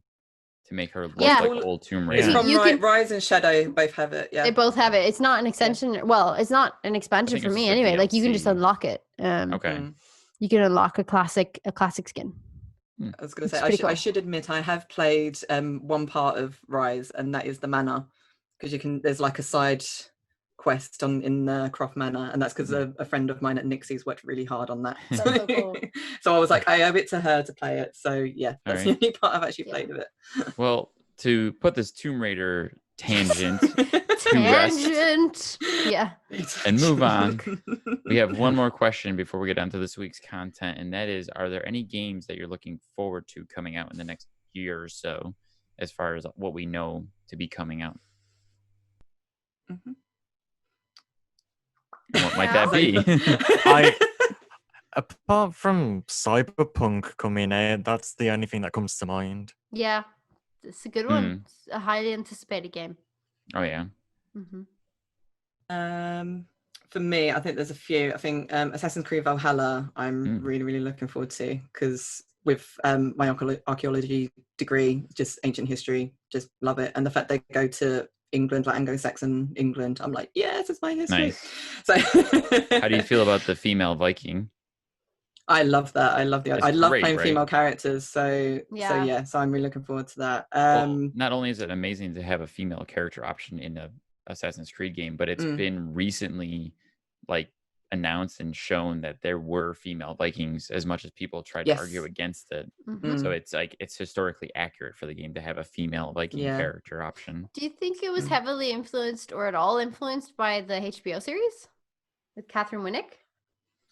to make her look like old Tomb Raider. It's from Rise and Shadow both have it. Yeah, they both have it. It's not an extension. Yeah. Well, it's not an expansion for me anyway. Like you can just unlock it. You can unlock a classic skin. I was going to say, I should admit, I have played one part of Rise, and that is the manor, because there's like a side quest in Croft Manor, and that's because a friend of mine at Nixie's worked really hard on that. That's so cool. So I was like, I owe it to her to play it. So yeah, that's the only part I've actually played of it. Well, to put this Tomb Raider tangent and move on, we have one more question before we get on to this week's content, and that is, are there any games that you're looking forward to coming out in the next year or so, as far as what we know to be coming out? What might that be? Apart from Cyberpunk coming out, that's the only thing that comes to mind. Yeah, it's a good one. It's a highly anticipated game. Oh yeah. For me, I think there's a few. I think Assassin's Creed Valhalla I'm really, really looking forward to, because with my archaeology degree, just ancient history, just love it. And the fact they go to England, like Anglo-Saxon England, I'm like, yes, it's my history. Nice. So how do you feel about the female Viking? I love that. I love playing female characters. So I'm really looking forward to that. Well, not only is it amazing to have a female character option in a Assassin's Creed game, but it's been recently like announced and shown that there were female Vikings, as much as people tried to argue against it. So it's like it's historically accurate for the game to have a female Viking character option. Do you think it was heavily influenced or at all influenced by the HBO series with Catherine Winnick?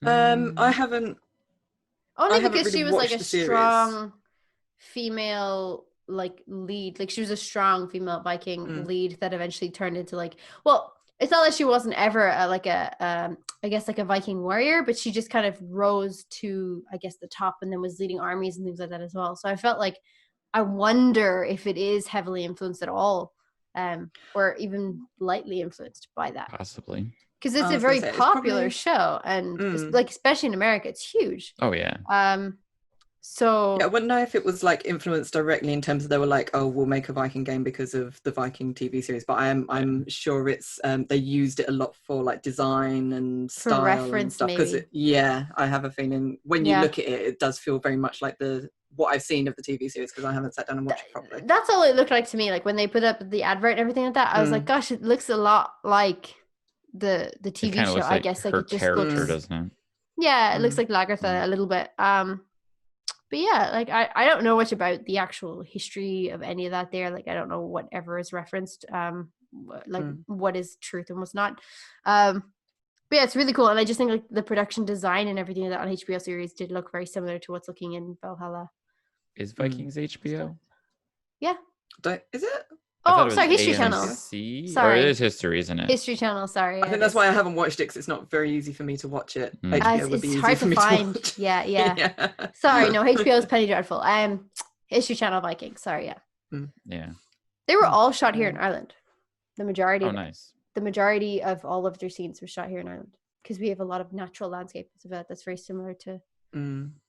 I haven't. Only because she was like a strong female like lead. Like she was a strong female Viking lead that eventually turned into like, well, it's not that she wasn't ever I guess like a Viking warrior, but she just kind of rose to, I guess, the top and then was leading armies and things like that as well. So I felt like, I wonder if it is heavily influenced at all, or even lightly influenced by that. Possibly. Because it's a very popular show, and like especially in America, it's huge. Oh yeah. So yeah, I wouldn't know if it was like influenced directly in terms of they were like, oh, we'll make a Viking game because of the Viking TV series, but I'm sure it's they used it a lot for like design and style reference and stuff. maybe. Because I have a feeling when you look at it, it does feel very much like what I've seen of the TV series, because I haven't sat down and watched it properly. That's all it looked like to me. Like when they put up the advert and everything like that, I was like, gosh, it looks a lot like the TV show. Like I guess like her it just character, looks, doesn't it? Yeah, it looks like Lagertha a little bit. But yeah, like I don't know much about the actual history of any of that there. Like I don't know whatever is referenced, like what is truth and what's not. But yeah, it's really cool. And I just think like the production design and everything of that on HBO series did look very similar to what's looking in Valhalla. Is Vikings HBO? Yeah. Is it? Oh, sorry, History Channel. Sorry. Or it is History, isn't it? History Channel, sorry. I think that's why I haven't watched it, because it's not very easy for me to watch it. HBO would be it's hard to find. Yeah. Sorry, no, HBO is Penny Dreadful. History Channel Vikings. Sorry, yeah. Yeah. They were all shot here in Ireland. The majority. Oh, nice. The majority of all of their scenes were shot here in Ireland because we have a lot of natural landscape that's very similar to Northern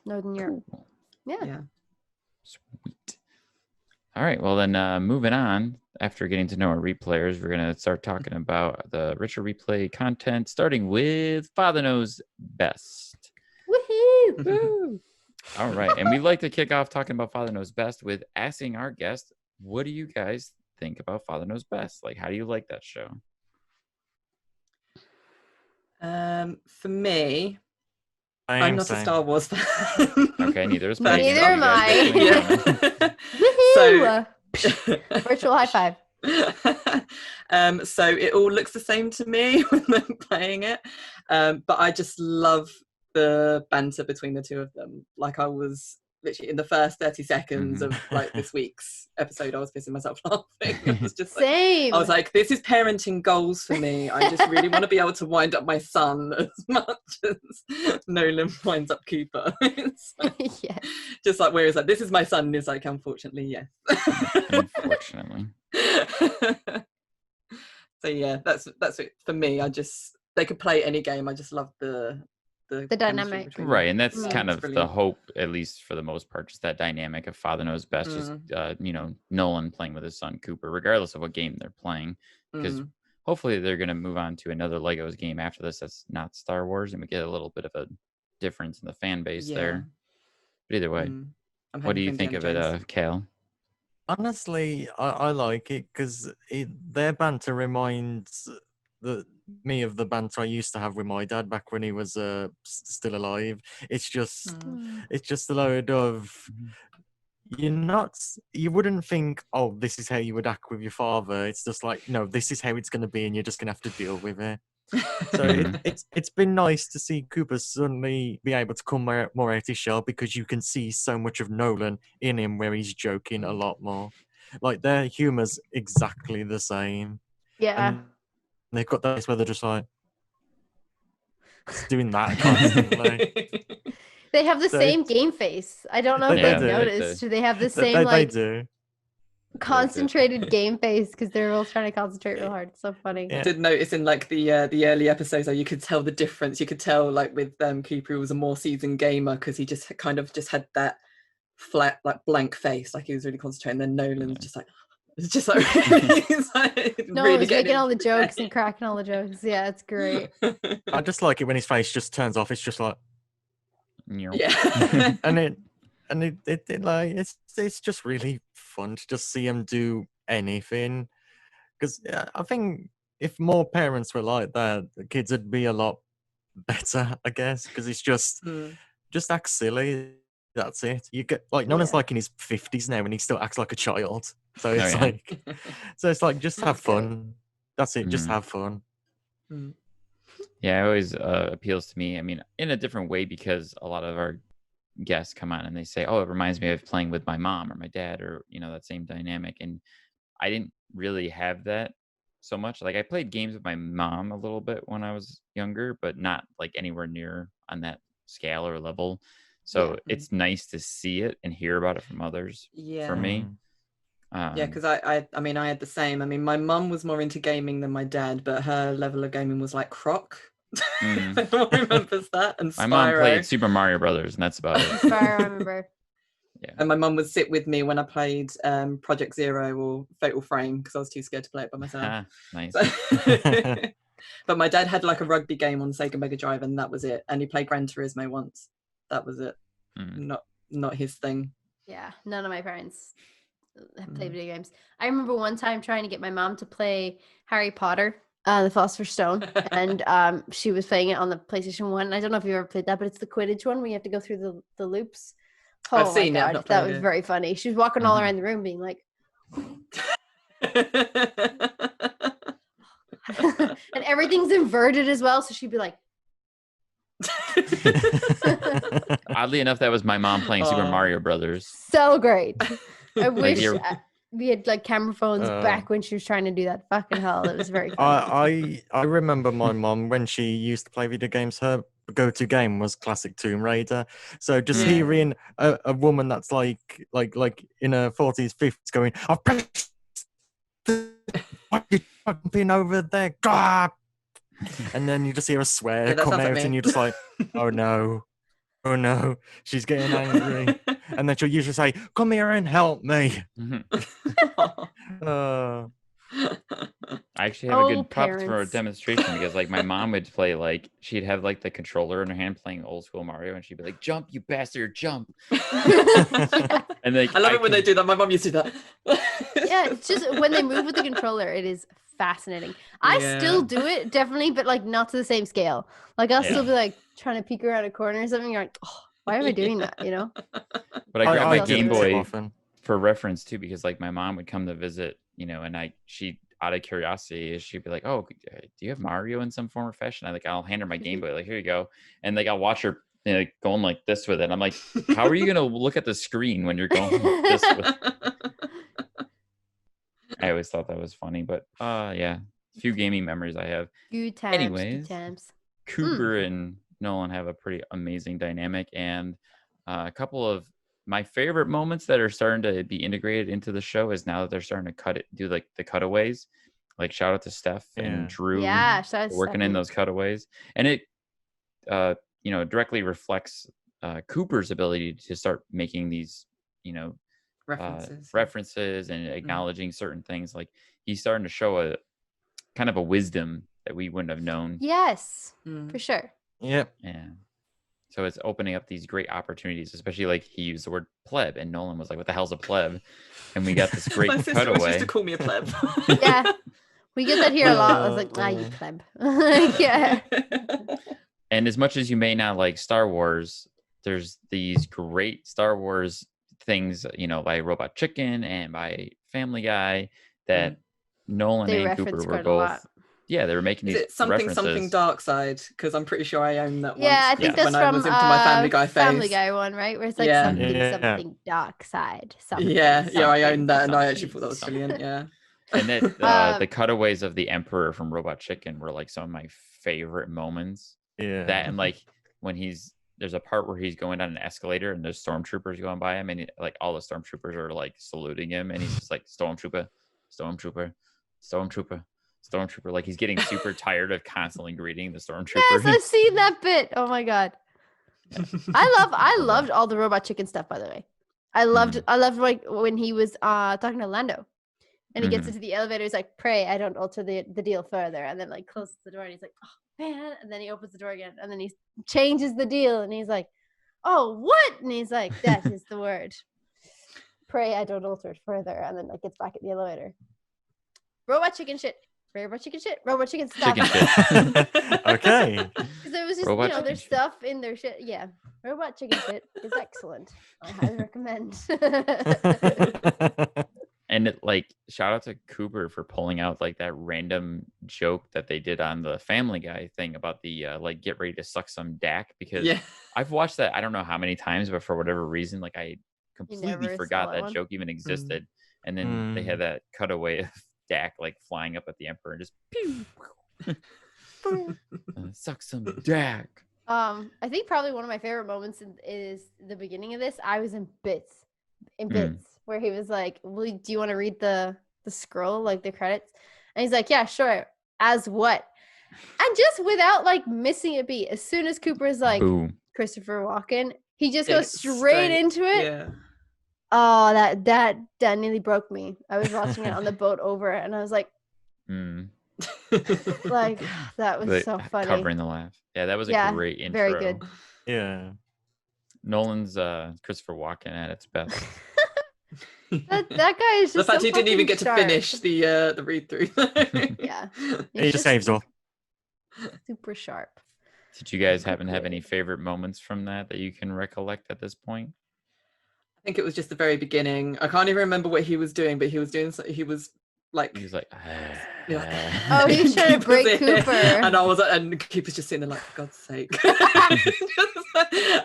Europe. Cool. Yeah. Sweet. All right, well then moving on, after getting to know our replayers, we're going to start talking about the richer replay content, starting with Father Knows Best. Woohoo! Woo! All right, and we like to kick off talking about Father Knows Best with asking our guests, what do you guys think about Father Knows Best? Like, how do you like that show? For me, I'm not a Star Wars fan. Okay, neither is Pagan. Neither am I. Woohoo! Virtual high five. So it all looks the same to me when I'm playing it, but I just love the banter between the two of them. Like I was literally in the first 30 seconds of like this week's episode, I was pissing myself laughing. It was just like, same. I was like, this is parenting goals for me. I just really want to be able to wind up my son as much as Nolan winds up Cooper. Like, yeah. Just like where it's like, this is my son, and it's like, unfortunately, yes. Unfortunately. So yeah, that's it for me. They could play any game. I just love the dynamic, right? And that's kind of the hope, at least for the most part, just that dynamic of Father Knows Best. Just Nolan playing with his son Cooper, regardless of what game they're playing, because hopefully they're going to move on to another Legos game after this that's not Star Wars, and we get a little bit of a difference in the fan base there. But either way, what do you think of it, Cal? Honestly, I like it because their banter reminds me of the banter I used to have with my dad back when he was still alive. It's just a load of you wouldn't think, oh, this is how you would act with your father. It's just like, no, this is how it's going to be, and you're just going to have to deal with it. So it's been nice to see Cooper suddenly be able to come more out his shell, because you can see so much of Nolan in him where he's joking a lot more. Like their humor's exactly the same. Yeah. And they've got this where they're just like doing that constantly. They have the same game face. I don't know if they've noticed. They have the same they do. Concentrated game face because they're all trying to concentrate real hard. It's so funny. I did notice in like the early episodes, though, you could tell the difference. You could tell like with Cooper, who was a more seasoned gamer, because he just kind of just had that flat, like blank face, like he was really concentrating. Then Nolan's just like, it's just like, he's like no, really he's making all the jokes and cracking all the jokes. Yeah, it's great. I just like it when his face just turns off. It's just like, yeah. and it like it's just really fun to just see him do anything, because I think if more parents were like that, the kids would be a lot better, I guess, because it's just act silly. That's it. You get like Nolan's like in his 50s now, and he still acts like a child. So it's like just have fun. That's it. Just have fun. Yeah, it always appeals to me. I mean, in a different way, because a lot of our guests come on and they say, oh, it reminds me of playing with my mom or my dad, or that same dynamic. And I didn't really have that so much. Like I played games with my mom a little bit when I was younger, but not like anywhere near on that scale or level. So it's nice to see it and hear about it from others. For me. Because I mean, I had the same. I mean, my mum was more into gaming than my dad, but her level of gaming was like Croc. If anyone remembers that. And my Spyro. mom played Super Mario Brothers, and that's about it. Spyro, I remember. Yeah. And my mum would sit with me when I played Project Zero or Fatal Frame because I was too scared to play it by myself. Nice. But my dad had like a rugby game on Sega Mega Drive, and that was it. And he played Gran Turismo once. That was it. Not his thing. Yeah, none of my parents have played video games. I remember one time trying to get my mom to play Harry Potter, the Philosopher's Stone, and she was playing it on the PlayStation 1. I don't know if you ever played that, but it's the Quidditch one where you have to go through the loops. Oh, I've seen it. That was very funny. She was walking all around the room being like... and everything's inverted as well, so she'd be like... Oddly enough, that was my mom playing Super Mario Brothers. So great. I wish we had like camera phones back when she was trying to do that. Fucking hell, it was very funny. I remember my mom when she used to play video games. Her go-to game was classic Tomb Raider. So just hearing a woman that's like in her 40s, 50s going, "I've pressed what you jumping over there, God!" And then you just hear a swear come out, and you're just like, "Oh no, she's getting angry." And then she'll usually say, "Come here and help me." I actually have a good prop for a demonstration because like my mom would play, like she'd have like the controller in her hand playing old school Mario, and she'd be like, "Jump, you bastard, jump!" And like I love it when they do that. My mom used to do that. Yeah, it's just when they move with the controller, it is fascinating. I still do it, definitely, but like not to the same scale. Like I'll still be like trying to peek around a corner or something. You're like, oh, why am I doing that? You know? But I grabbed my Game Boy for reference too, because like my mom would come to visit, and she out of curiosity, she'd be like, "Oh, do you have Mario in some form or fashion?" I'll hand her my Game Boy, like, "Here you go," and like I'll watch her going like this with it. I'm like, "How are you gonna look at the screen when you're going like this with it?" I always thought that was funny, but a few gaming memories I have. Good times. Anyways, good times. Cooper and Nolan have a pretty amazing dynamic, and a couple of my favorite moments that are starting to be integrated into the show is now that they're starting to do like the cutaways. Like shout out to Steph and Drew working in those cutaways, and it directly reflects Cooper's ability to start making these references and acknowledging certain things. Like he's starting to show a kind of a wisdom that we wouldn't have known. Yes, for sure. Yep. Yeah. So it's opening up these great opportunities, especially like he used the word pleb, and Nolan was like, "What the hell's a pleb?" And we got this great My cutaway. sister used to call me a pleb. Yeah, we get that here a lot. I was like, you pleb. Yeah. And as much as you may not like Star Wars, there's these great Star Wars things, by Robot Chicken and by Family Guy that Nolan and Cooper were both. Yeah, they were making these something dark side, because I'm pretty sure I own that one. Yeah, I think that's when from I was into my Family Guy phase. Family Guy one, right? Where it's like something dark side. I own that, and I actually thought that was brilliant. Yeah. And that the cutaways of the Emperor from Robot Chicken were like some of my favorite moments. Yeah. That and like when there's a part where he's going down an escalator and there's stormtroopers going by him, and like all the stormtroopers are like saluting him, and he's just like, "Stormtrooper, stormtrooper, stormtrooper." Stormtrooper, like he's getting super tired of constantly greeting the stormtrooper. Yes, I've seen that bit. Oh my god, I loved all the Robot Chicken stuff. By the way, I loved like when he was talking to Lando, and he gets into the elevator. He's like, "Pray I don't alter the deal further," and then like closes the door, and he's like, "Oh man," and then he opens the door again, and then he changes the deal, and he's like, "Oh what?" And he's like, "That is the word. Pray I don't alter it further," and then like gets back in the elevator. Robot Chicken shit. Robot Chicken shit. Robot Chicken stuff. Chicken shit. Okay. Because there was just, there's stuff in their shit. Yeah. Robot Chicken shit is excellent. I highly recommend. And it shout out to Cooper for pulling out that random joke that they did on the Family Guy thing about the get ready to suck some Dak, because I've watched that I don't know how many times, but for whatever reason I completely forgot that joke even existed. And then they had that cutaway of Dak flying up at the Emperor and just pew, suck some Dak. I think probably one of my favorite moments is the beginning of this. I was in bits. Where he was like, do you want to read the scroll, the credits? And he's like, yeah, sure. As what? And just without missing a beat, as soon as Cooper is like, boom, Christopher Walken, he just goes straight into it. Yeah. Oh, that nearly broke me. I was watching it on the boat over, and I was like, that was so funny. Covering the laugh. Yeah, that was a great intro. Very good. Yeah. Nolan's Christopher Walken at its best. that guy is just the fact so he didn't even get sharp. to finish the read through. Yeah, he just saves off. Super sharp. Did you guys have any favorite moments from that you can recollect at this point? I think it was just the very beginning. I can't even remember what he was doing, but he was like he was like oh, he's trying to break Cooper, and I was like, and Cooper's just sitting there like, for God's sake.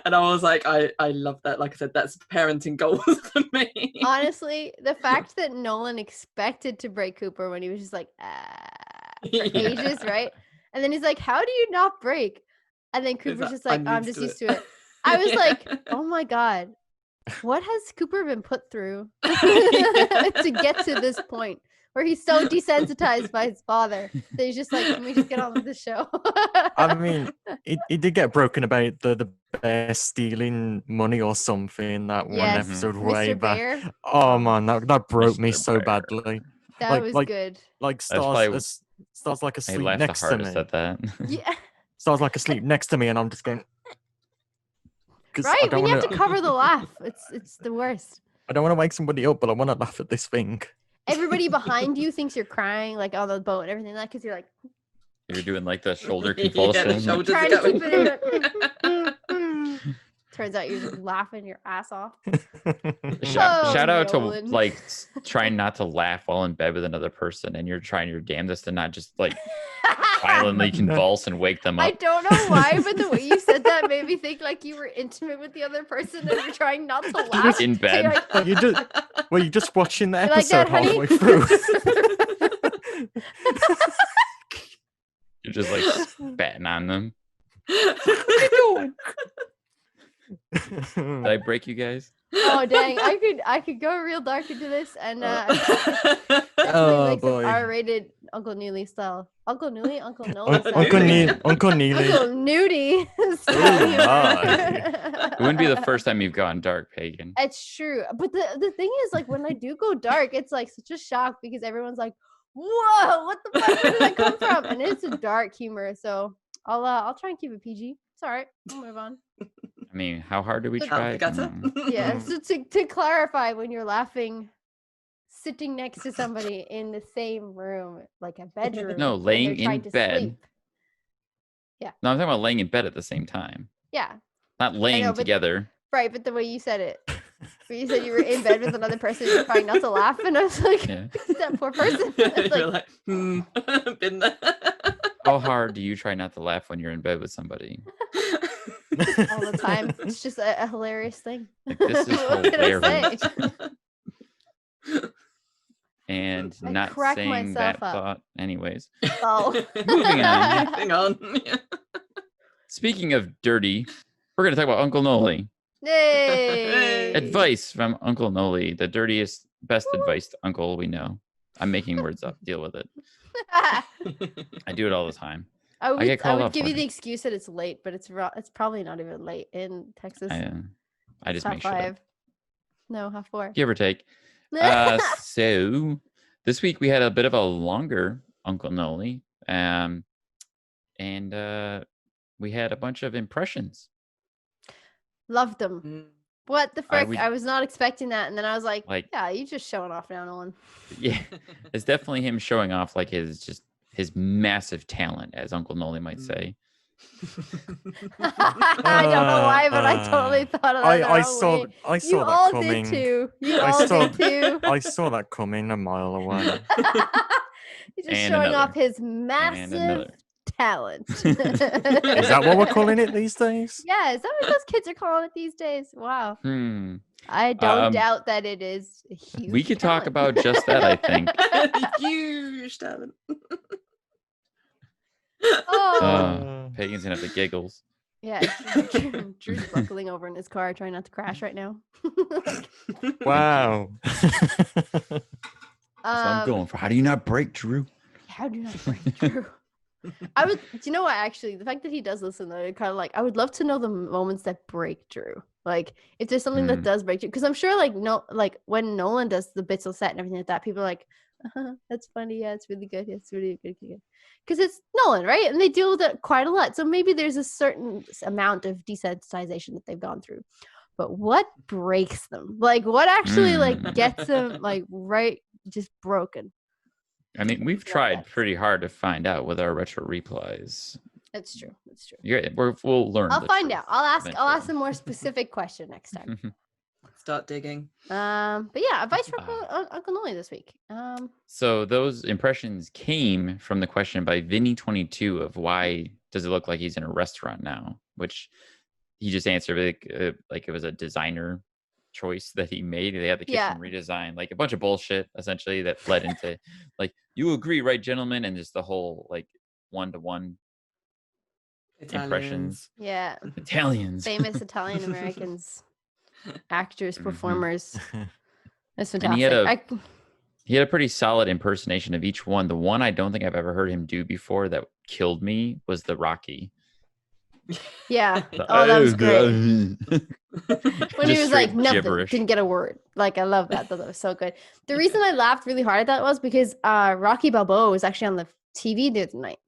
And I was like, I love that. Like I said, that's parenting goals for me. Honestly, the fact that Nolan expected to break Cooper when he was just like for ages, right? And then he's like, how do you not break? And then Cooper's just like, I'm just used to it. I was like, oh my God, what has Cooper been put through to get to this point where he's so desensitized by his father that he's just like, can we just get on with the show? I mean, it did get broken about the bear stealing money or something, that one episode way back. Oh man, that broke me so badly. That was good. Stars like asleep next to me. At that. Yeah. Stars like asleep next to me, and I'm just going. Right, when you have to cover the laugh, it's the worst. I don't want to wake somebody up, but I want to laugh at this thing. Everybody behind you thinks you're crying, on the boat and everything, because you're like. You're doing the shoulder convulsion. The shoulders trying to keep it in. Turns out you're just laughing your ass off. Shout out to trying not to laugh while in bed with another person, and you're trying your damnedest to not just violently convulse and wake them up. I don't know why, but the way you said that made me think you were intimate with the other person and you're trying not to laugh in bed. So you're just watching the episode halfway through. You're just batting on them. What are you doing? Did I break you guys? Oh dang! I could go real dark into this, and oh boy, R-rated Uncle Newly style. Uncle Newly, Uncle Nolan style. Uncle Neely. Uncle Nudie style. It wouldn't be the first time you've gone dark, Pagan. It's true, but the thing is, when I do go dark, it's such a shock because everyone's like, "Whoa, what the fuck? Where did that come from?" And it's a dark humor, so I'll try and keep it PG. It's all right. We'll move on. I mean, how hard do we try? Yeah, so to clarify, when you're laughing sitting next to somebody in the same room, like a bedroom. No, laying in bed. Sleep. Yeah. No, I'm talking about laying in bed at the same time. Yeah. Not laying together. Right, but the way you said it. Where you said you were in bed with another person, you're trying not to laugh, and I was like, that poor person. You're like, been there. How hard do you try not to laugh when you're in bed with somebody? All the time. It's just a hilarious thing. This is hilarious. And I not saying that thought anyways. Oh. Moving on. Hang on. Speaking of dirty, we're going to talk about Uncle Noli. Yay! Advice from Uncle Noli, the dirtiest, best advice uncle we know. I'm making words up. Deal with it. I do it all the time. I would give you the excuse that it's late, but it's probably not even late in Texas. I just make shit up. No, 4:30. Give or take. So this week we had a bit of a longer Uncle Noli, and we had a bunch of impressions. Loved them. What the frick? I was not expecting that, and then I was like, yeah, you just showing off now, Nolan. Yeah, it's definitely him showing off his massive talent, as Uncle Noli might say. I don't know why, but I totally thought of that. I saw You that all coming. did too. You I all saw did too. I saw that coming a mile away. He's just And showing another. off his And massive another. talent. Is that what we're calling it these days? Yeah, is that what those kids are calling it these days? Wow. I don't doubt that it is a huge We could talent. talk about just that, I think. Huge talent. Oh. Pagan's gonna have the giggles. Yeah, Drew's buckling over in his car, trying not to crash right now. Wow. That's what I'm going for. How do you not break, Drew? How do you not break, Drew? I would, do you know what? Actually, the fact that he does listen, though, kind of like, I would love to know the moments that break Drew. Like, if there's something that does break Drew, because I'm sure, like when Nolan does the bits of set and everything like that, people are like, that's funny. Yeah, it's really good. It's really good. Because it's Nolan, right? And they deal with it quite a lot. So maybe there's a certain amount of desensitization that they've gone through. But what breaks them? Like, what actually like gets them like right, just broken? I mean, we've tried pretty hard to find out with our retro replies. That's true. That's true. We'll learn. I'll find out. I'll ask a more specific question next time. Start digging. But yeah, advice from Uncle Noli this week. So those impressions came from the question by Vinny22 of why does it look like he's in a restaurant now, which he just answered like it was a designer choice that he made. They had the kitchen redesigned, like a bunch of bullshit essentially that led into like, you agree, right, gentlemen? And just the whole like one-to-one impressions. Yeah. Italians. Famous Italian Americans. Actors, performers. That's fantastic. And he had a pretty solid impersonation of each one. The one I don't think I've ever heard him do before that killed me was the Rocky. Yeah. That was great. When he was like, nothing, gibberish. Didn't get a word. Like, I love that. That was so good. The reason I laughed really hard at that was because Rocky Balboa was actually on the TV the other night.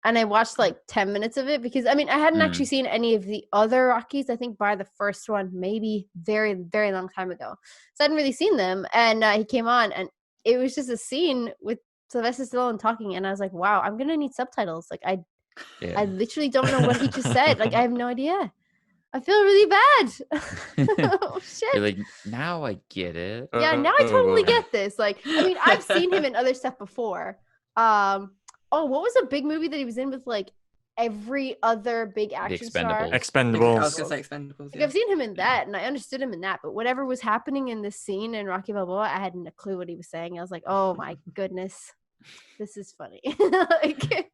And I watched like 10 minutes of it because, I mean, I hadn't actually seen any of the other Rockies. I think by the first one, maybe very, very long time ago. So I hadn't really seen them. And he came on and it was just a scene with Sylvester Stallone talking. And I was like, wow, I'm going to need subtitles. Like, I literally don't know what he just said. Like, I have no idea. I feel really bad. Oh, shit. You're like, now I get it. Yeah, now I totally get this. Like, I mean, I've seen him in other stuff before. Oh, what was a big movie that he was in with like every other big action star? Expendables. I was gonna say Expendables. Like, I've seen him in that, and I understood him in that. But whatever was happening in this scene in Rocky Balboa, I had no clue what he was saying. I was like, oh my goodness, this is funny. Like,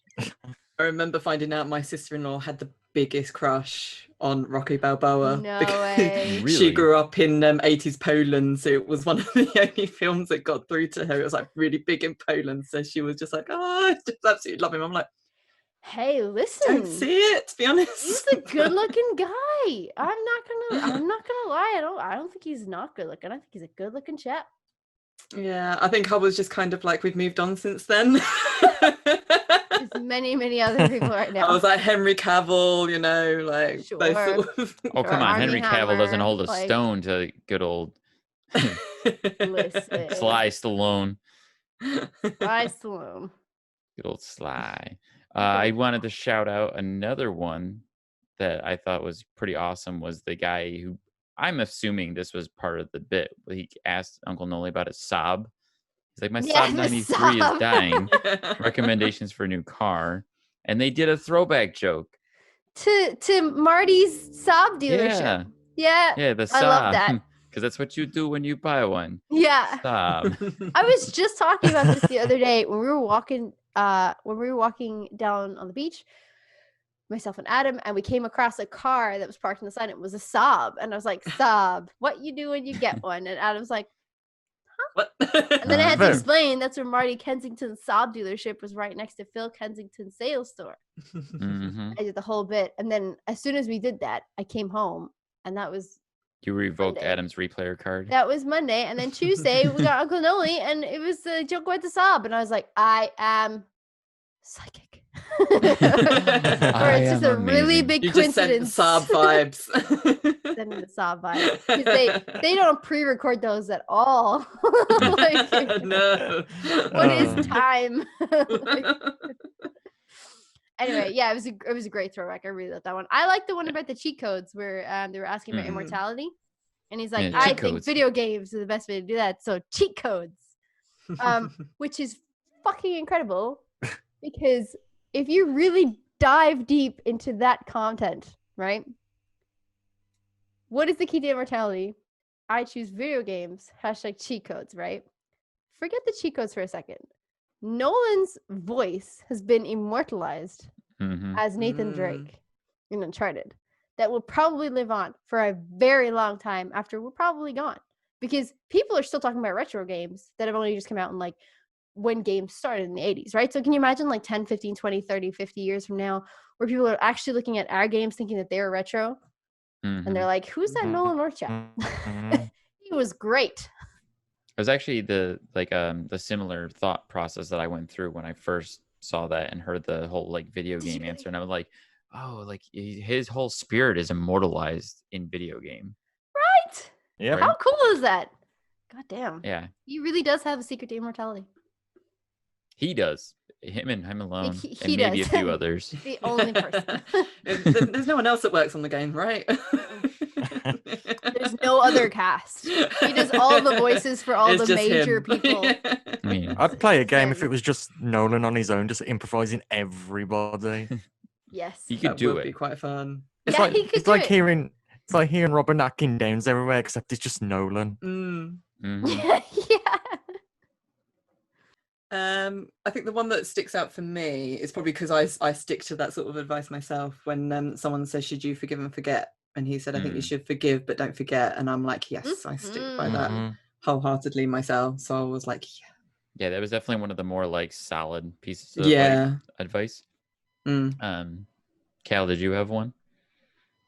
I remember finding out my sister-in-law had the biggest crush on Rocky Balboa. No way. She grew up in 80s Poland, so it was one of the only films that got through to her. It was like really big in Poland, so she was just like, oh, I just absolutely love him. I'm like, hey, listen, don't see it, to be honest. He's a good-looking guy. I'm not gonna lie. I don't think he's not good-looking. I think he's a good-looking chap. Yeah, I think I was just kind of like, we've moved on since then. There's many other people right now. I was like Henry Cavill, you know, like sure. they sort of... Oh, come on, Henry Cavill doesn't hold a stone to good old Sly Stallone. Good old Sly. I wanted to shout out another one that I thought was pretty awesome. Was the guy who, I'm assuming this was part of the bit, he asked Uncle Noli about his Saab. He's like, my Saab 93 is dying. Recommendations for a new car. And they did a throwback joke to Marty's Saab dealership. Yeah, the Saab. I love that. Because that's what you do when you buy one. Yeah. Saab. I was just talking about this the other day when we were walking down on the beach, myself and Adam, and we came across a car that was parked on the side. It was a Saab. And I was like, Saab, what you do when you get one? And Adam's like, what? And then I had to explain that's where Marty Kensington's Saab dealership was, right next to Phil Kensington's sales store. Mm-hmm. I did the whole bit. And then as soon as we did that, I came home, and that was you revoked Monday. Adam's replayer card. That was Monday. And then Tuesday we got Uncle Noli, and it was the joke with the Saab. And I was like, I am psychic. Or it's just a really big coincidence. Just sent Saab vibes. Sending the Saab vibes. They don't pre-record those at all. Like, no. What is time? Anyway, yeah, it was a great throwback. I really loved that one. I like the one about the cheat codes where they were asking about immortality, and he's like, I think video games are the best way to do that. So cheat codes, which is fucking incredible, because if you really dive deep into that content, right? What is the key to immortality? I choose video games, #cheat codes, right? Forget the cheat codes for a second. Nolan's voice has been immortalized as Nathan Drake in Uncharted. That will probably live on for a very long time after we're probably gone. Because people are still talking about retro games that have only just come out in like when games started in the 80s, right? So can you imagine like 10, 15, 20, 30, 50 years from now where people are actually looking at our games thinking that they're retro? And they're like, who's that Nolan North chap? He was great. It was actually the similar thought process that I went through when I first saw that and heard the whole like video game answer. And I was like, oh, like his whole spirit is immortalized in video game. Right? Yeah. How cool is that? God damn. Yeah. He really does have a secret to immortality. He does. Him alone. He and maybe does. a few others. The only person. There's no one else that works on the game, right? There's no other cast. He does all the voices for all the major people. I mean, I'd play a game if it was just Nolan on his own, just improvising everybody. Yes. He could do would it. be quite fun. It's Yeah, like he could it's do like it. hearing Robert Atkin Downs everywhere, except it's just Nolan. Yeah. I think the one that sticks out for me is probably because I stick to that sort of advice myself. When someone says, should you forgive and forget? And he said, I think you should forgive, but don't forget. And I'm like, yes, I stick by that wholeheartedly myself. So I was like, yeah, that was definitely one of the more like solid pieces of like, advice. Cal, did you have one?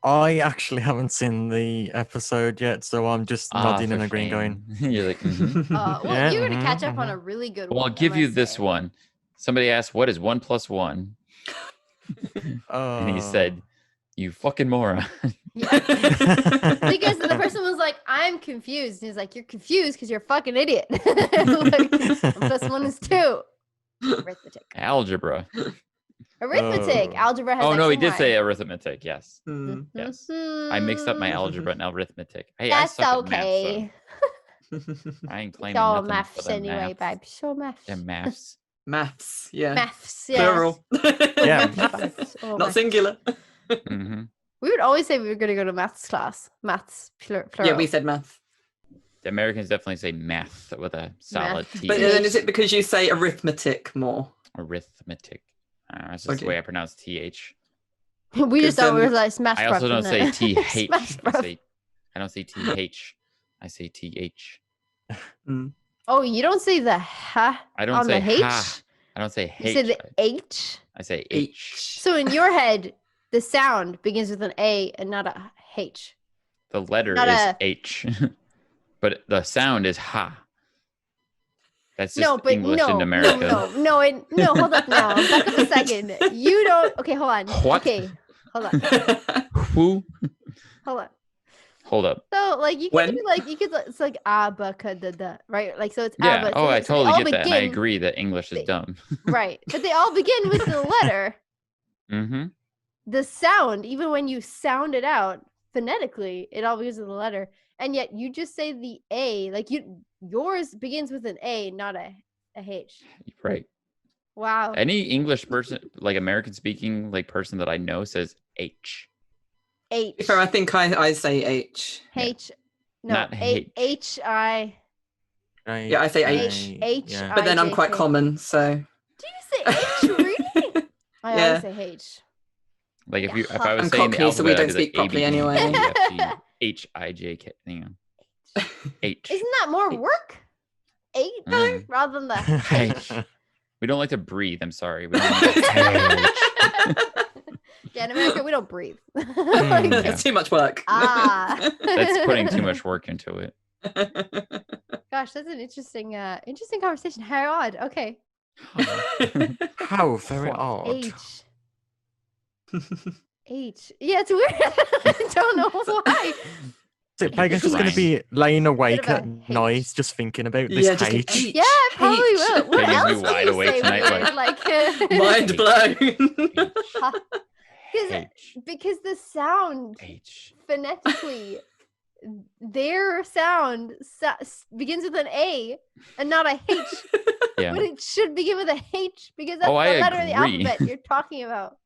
I actually haven't seen the episode yet, so I'm just nodding and agreeing, going. You're like, well, you're gonna catch up on a really good one. Well, I'll give you this one. Somebody asked, "What is 1 + 1?" And he said, "You fucking moron." Yeah. Because the person was like, "I'm confused." And he's like, "You're confused because you're a fucking idiot." Like, 1 + 1 is 2. Arithmetic. Algebra. Algebra has. Oh no, he X and did Y. say arithmetic. Yes. Yes. I mixed up my algebra and arithmetic. Hey, that's I suck okay. At math, so I ain't claiming So nothing maths for the anyway, maths. babe. So maths. Yeah, maths. Maths, yeah. Maths, yes. Plural. Yeah. Oh, Not maths. singular. We would always say we were going to go to maths class. Maths, plural. Yeah, we said math. The Americans definitely say math with a solid T. But then is it because you say arithmetic more? Arithmetic. That's just the way I pronounce TH. We just thought we were like smash. I also don't say TH. I don't say TH. I say TH. Oh, you don't say the ha. I don't say ha. I don't say H. You say the H. I say H. So in your head, the sound begins with an A and not a H. The letter is H, but the sound is ha. That's just English in America. No, hold up now. Back up a second. You don't. Okay, hold on. What? Okay, hold on. Who? Hold up. So, like, you could do, like, it's like abacadabra, right? Like, so it's yeah. abba. Oh, so I totally get that, and I begin, agree that English is dumb. Right, but they all begin with the letter. The sound, even when you sound it out phonetically, it all begins with the letter, and yet you just say the A. Like yours begins with an A, not a H. Right. Wow. Any English person, like American speaking, like person that I know says H. H. I think I say H. H. No. Not H. H-I. Yeah, I say H. H. But then I'm quite common, so. Do you say H really? I always say H. Like if I was I'm saying cocky, the alphabet, so we don't I'd be speak like properly A, B, C, anyway. D, E, F, G, H, I, J, K. H. Isn't that more work? H rather than the H. We don't like to breathe. I'm sorry. We don't like to Yeah, in America, we don't breathe. It's too much work. That's putting too much work into it. Gosh, that's an interesting conversation. How odd. Okay. How very odd. H. Yeah, it's weird. I don't know why. Pagan's just going to be laying awake at night just thinking about this H. Yeah, it probably will. What Pagan's else be wide awake tonight, like mind blown. Because the sound phonetically, their sound begins with an A and not a H. Yeah. But it should begin with a H because that's the letter of the alphabet you're talking about.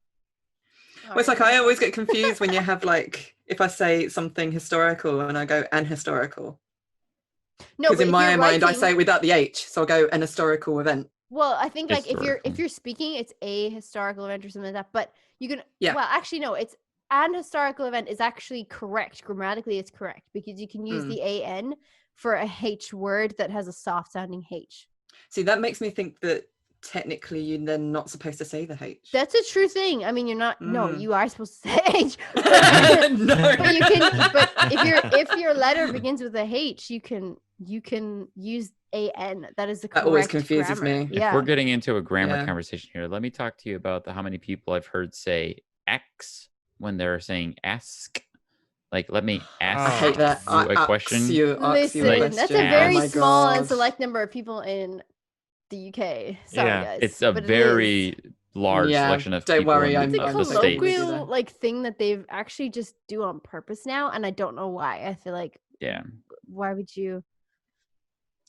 Well, it's like I always get confused when you have like, if I say something historical and I go an historical. No, because in my mind I say without the H, so I'll go an historical event. Well, I think like if you're speaking, it's a historical event or something like that. But you can well, actually no, it's an historical event is actually correct. Grammatically, it's correct because you can use the an for a H word that has a soft sounding H. See, that makes me think that technically you're then not supposed to say the H. That's a true thing. I mean, you're not. No, you are supposed to say H. No. But you can. But if your letter begins with a H, you can use an. That is the correct. That always confuses grammar. me. Yeah. If we're getting into a grammar conversation here, let me talk to you about how many people I've heard say X when they're saying ask. Like, let me ask you a question. Listen, that's a very small and select number of people in the UK. Sorry, guys. It's a very large selection of people. Don't worry, it's a colloquial like thing that they've actually just do on purpose now, and I don't know why. I feel like why would you?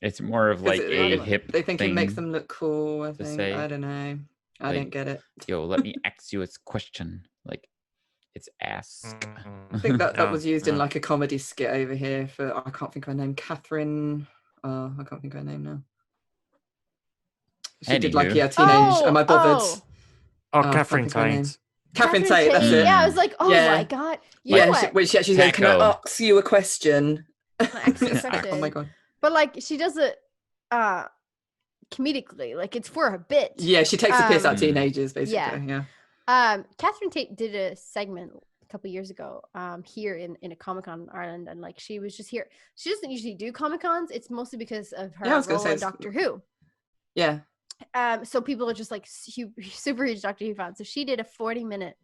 It's more of like a hip. They think thing it makes them look cool. I think. I don't know. I don't get it. Yo, let me ask you a question. Like, it's ask. I think that was used in like a comedy skit over here for I can't think of her name. Catherine. I can't think of her name now. She did like teenage. Am I bothered? Catherine Tate. Catherine Tate. That's it. Yeah, I was like, oh my god. When she actually said, "Can I ask you a question?" Oh my god. But like she does it comedically, like it's for a bit. Yeah, she takes the piss out of teenagers, basically. Yeah. Catherine Tate did a segment a couple years ago here in a Comic-Con in Ireland, and like she was just here. She doesn't usually do Comic-Cons. It's mostly because of her role in Doctor Who. Yeah. So people are just like super huge Doctor Who fans. So she did a 40-minute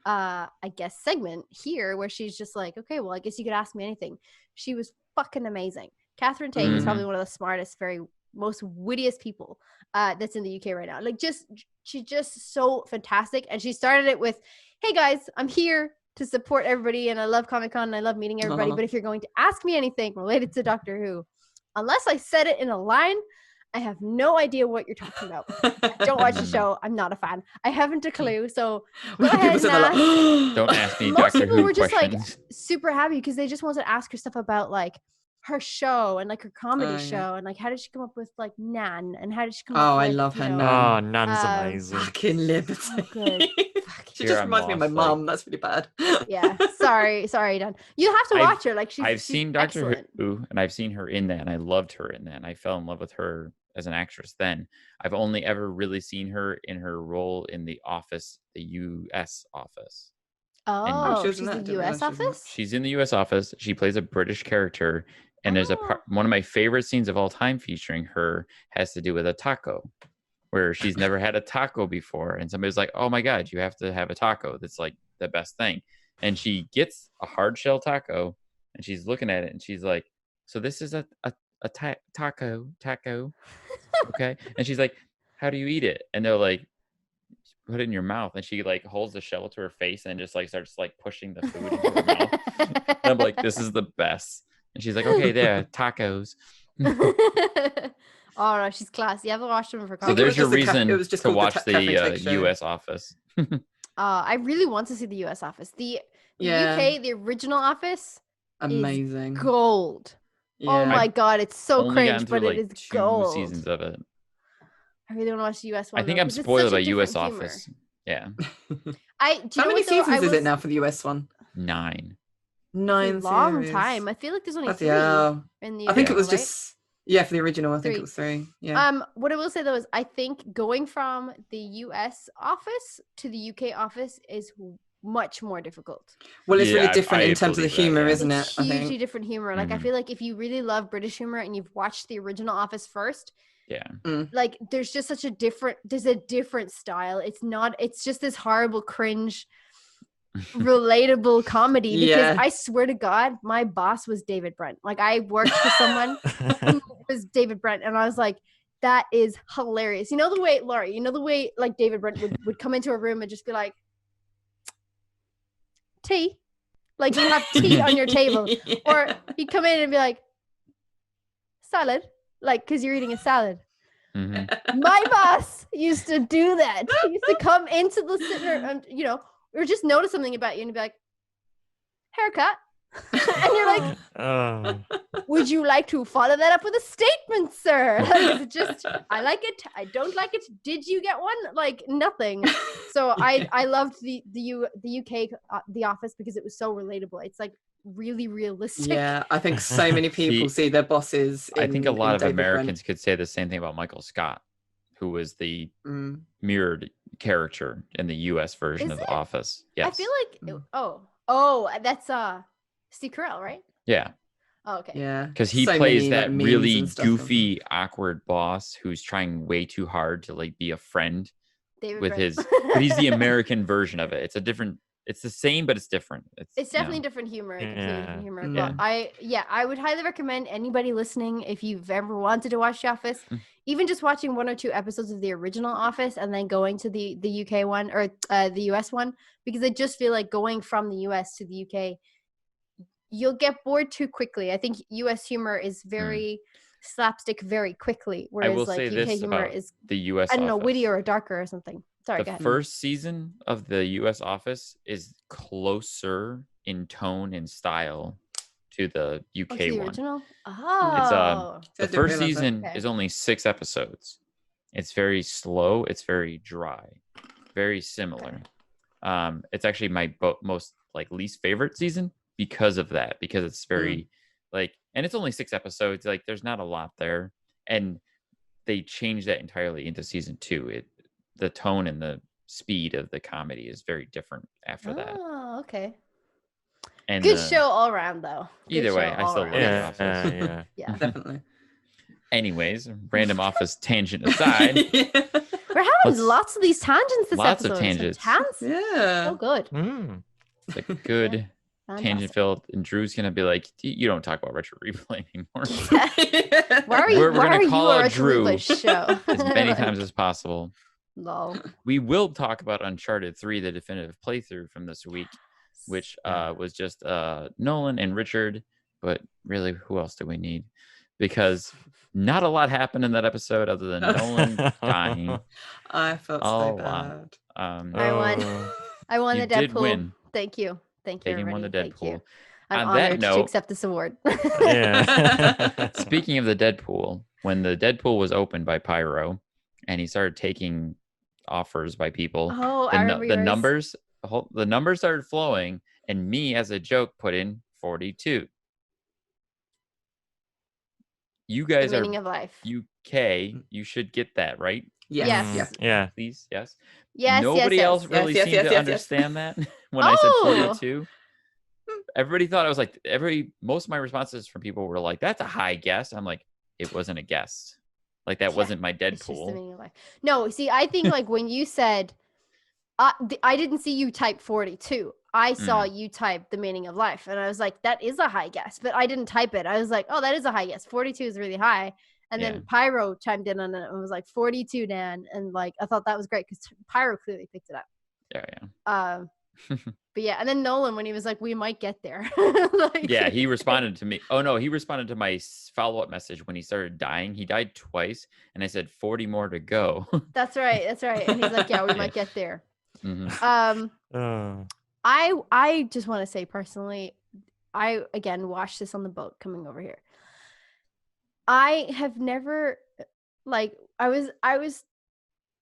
I guess segment here where she's just like, okay, well, I guess you could ask me anything. She was fucking amazing. Catherine Tate is probably one of the smartest, most wittiest people that's in the UK right now. Like she's just so fantastic. And she started it with, hey guys, I'm here to support everybody and I love Comic-Con and I love meeting everybody. But if you're going to ask me anything related to Doctor Who, unless I said it in a line, I have no idea what you're talking about. I don't watch the show. I'm not a fan. I haven't a clue. So go ahead and ask. Don't ask me Most Doctor people Who were just questions. like super happy because they just wanted to ask her stuff about like her show and like her comedy show and like how did she come up with like Nan and how did she come up with, I love her Nan. Oh, Nan's amazing. Fucking Liberty. So good. She just reminds me of my mum. That's really bad. Yeah. Sorry, Dan. You have to watch her. Like I've seen Doctor Who and I've seen her in that and I loved her in that and I fell in love with her as an actress then. I've only ever really seen her in her role in The Office, the US Office. Oh, she's in the US Office? She's in the US Office. She plays a British character. And there's one of my favorite scenes of all time featuring her has to do with a taco, where she's never had a taco before. And somebody's like, oh my God, you have to have a taco. That's like the best thing. And she gets a hard shell taco and she's looking at it and she's like, so this is a taco. Okay. And she's like, how do you eat it? And they're like, put it in your mouth. And she like holds the shell to her face and just like starts like pushing the food into her mouth. And I'm like, this is the best. And she's like, okay, there, tacos. Oh no, she's classy. I haven't watched them for So there's your reason to watch the US Office. I really want to see the US Office. The UK, the original Office, amazing, is gold. Yeah. Oh my God, it's so cringe, but it is gold. 2 seasons of it. I really want to watch the US one. I think I'm spoiled by US Office. Yeah. How many seasons is it now for the US one? 9. 9 long series. Time. I feel like there's only 3 in the I think it was right? just for the original. I think it was 3. Yeah. What I will say though is I think going from the US office to the UK office is much more difficult. Well, it's really different in terms of the humor, isn't it? It's hugely different humor. Like I feel like if you really love British humor and you've watched the original Office first, like there's just there's a different style. It's just this horrible cringe relatable comedy because I swear to God, my boss was David Brent. Like I worked for someone who was David Brent, and I was like, that is hilarious. You know the way, Laurie, you know the way like David Brent would come into a room and just be like, tea? Like you have tea on your table. Or he'd come in and be like, salad? Like, because you're eating a salad. Mm-hmm. My boss used to do that. He used to come into the sitting room and, you know, or just notice something about you and be like, haircut. And you're like, would you like to follow that up with a statement, sir? Like, is it just, I like it, I don't like it, did you get one? Like nothing. So I loved the UK The Office because it was so relatable. It's like really realistic. Yeah, I think so many people see their bosses I think a lot of Americans could say the same thing about Michael Scott, who was the mirrored character in the US version of The Office. Yes. I feel like that's Steve Carell, right? Yeah. Oh, okay. Yeah. Because he plays that really goofy, awkward boss who's trying way too hard to like be a friend with his, but he's the American version of it. It's a different, it's the same, but it's different. It's definitely different humor. Different humor. But I would highly recommend anybody listening, if you've ever wanted to watch The Office, even just watching 1 or 2 episodes of the original Office and then going to the UK one or the US one, because I just feel like going from the US to the UK, you'll get bored too quickly. I think US humor is very slapstick very quickly, whereas like UK humor is the US I don't know, wittier or darker or something. Sorry, the first season of the US Office is closer in tone and style to the UK the one. Original? It's the first season is only 6 episodes. It's very slow, it's very dry, very similar. It's actually my most like least favorite season because of that, because it's very like, and it's only 6 episodes, like there's not a lot there, and they changed that entirely into season 2. The tone and the speed of the comedy is very different after that. Oh, okay. And good show all around though. Either way, I still love The Office. Yeah, definitely. Anyways, random Office tangent aside. We're having lots of these tangents this episode. Lots of tangents. Yeah. So good. It's a good tangent filled, and Drew's gonna be like, you don't talk about retro replay anymore. We're gonna call out Drew show as many times as possible. No. We will talk about Uncharted 3, the definitive playthrough from this week, which was just Nolan and Richard, but really, who else do we need? Because not a lot happened in that episode other than Nolan dying. I felt so bad. I won the Deadpool. Did win. Thank you. Pagan won the Deadpool. I'm honored to accept this award. Speaking of the Deadpool, when the Deadpool was opened by Pyro, and he started taking offers by people, the numbers started flowing, and me as a joke put in 42. You guys are of life. UK. You should get that, right? Yes. Yeah. Please, yes. Yes. Nobody else really seemed to understand that when I said 42. Everybody thought I was like, most of my responses from people were like, that's a high guess. I'm like, it wasn't a guess. Like that wasn't my Deadpool. No, see, I think like when you said, I didn't see you type 42. I saw you type the meaning of life. And I was like, that is a high guess, but I didn't type it. I was like, oh, that is a high guess. 42 is really high. And then Pyro chimed in on it and was like 42, Dan. And like, I thought that was great because Pyro clearly picked it up. Yeah. But yeah, and then Nolan, when he was like, we might get there. He responded to me. Oh no, he responded to my follow-up message when he started dying. He died twice, and I said 40 more to go. That's right. And he's like, yeah, we might get there. Mm-hmm. I just want to say personally, I again watched this on the boat coming over here. I have never I was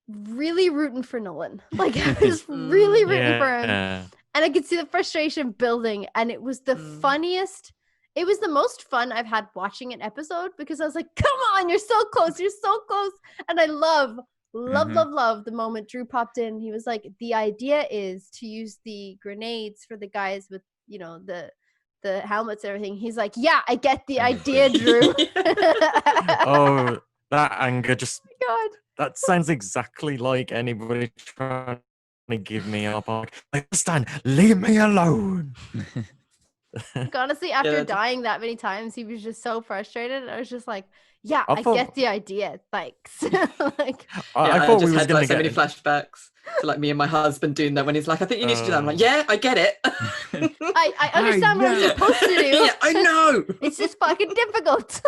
really rooting for Nolan. Like I was really rooting for him. And I could see the frustration building, and it was the funniest. It was the most fun I've had watching an episode because I was like, come on, you're so close. And I love the moment Drew popped in. He was like, the idea is to use the grenades for the guys with, the helmets and everything. He's like, yeah, I get the idea, Drew. Oh, that anger just... God. That sounds exactly like anybody trying to give me up. I'm like, Stan, leave me alone. Like, honestly, after dying that many times, he was just so frustrated. I was just like, yeah, I thought, get the idea. Thanks. Like, I thought just we was had going to so many flashbacks to like me and my husband doing that when he's like, I think you need to do that. I'm like, yeah, I get it. I understand what I'm supposed to do. Yeah, I know. It's just fucking difficult.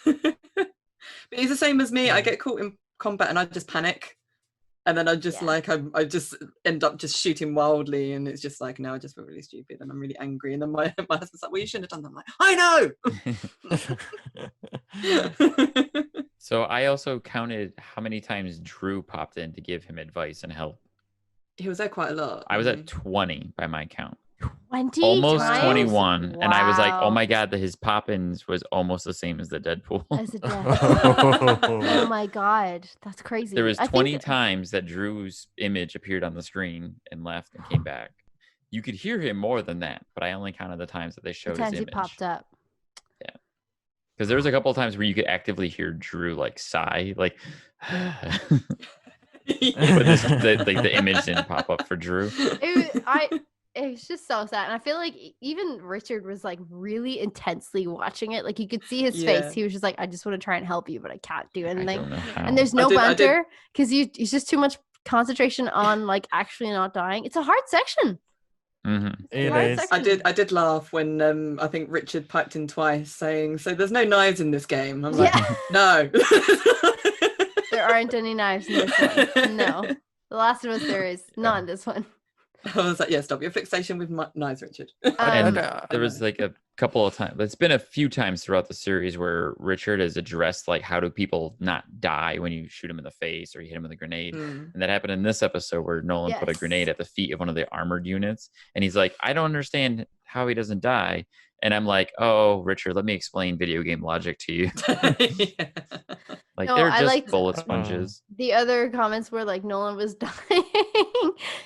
But he's the same as me. I get caught in combat and I just panic. And then I just I just end up just shooting wildly, and it's just like, no, I just feel really stupid and I'm really angry. And then my husband's like, well, you shouldn't have done that. I'm like, I know. So I also counted how many times Drew popped in to give him advice and help. He was there quite a lot. I was at 20 by my count. 20 almost times? 21. Wow. And I was like, oh my God, his pop-ins was almost the same as the Deadpool. As a Deadpool. Oh my God. That's crazy. There was 20 times that Drew's image appeared on the screen and left and came back. You could hear him more than that, but I only counted the times that they showed his image. He popped up. Yeah. Because there was a couple of times where you could actively hear Drew like sigh, like but the image didn't pop up for Drew. It was just so sad. And I feel like even Richard was like really intensely watching it. Like you could see his face. He was just like, I just want to try and help you, but I can't do anything. And there's no banter because it's just too much concentration on like actually not dying. It's a hard section. Mm-hmm. It is. I did laugh when I think Richard piped in twice saying, so there's no knives in this game. I'm like, no. There aren't any knives in this one. No. The Last of Us, there is not in this one. I was like, yeah, stop your fixation with knives, Richard. And there was like a couple of times, it's been a few times throughout the series where Richard has addressed like, how do people not die when you shoot him in the face or you hit him with a grenade? And that happened in this episode where Nolan put a grenade at the feet of one of the armored units. And he's like, I don't understand how he doesn't die. And I'm like, oh, Richard, let me explain video game logic to you. Like, they're just bullet sponges. The other comments were like, Nolan was dying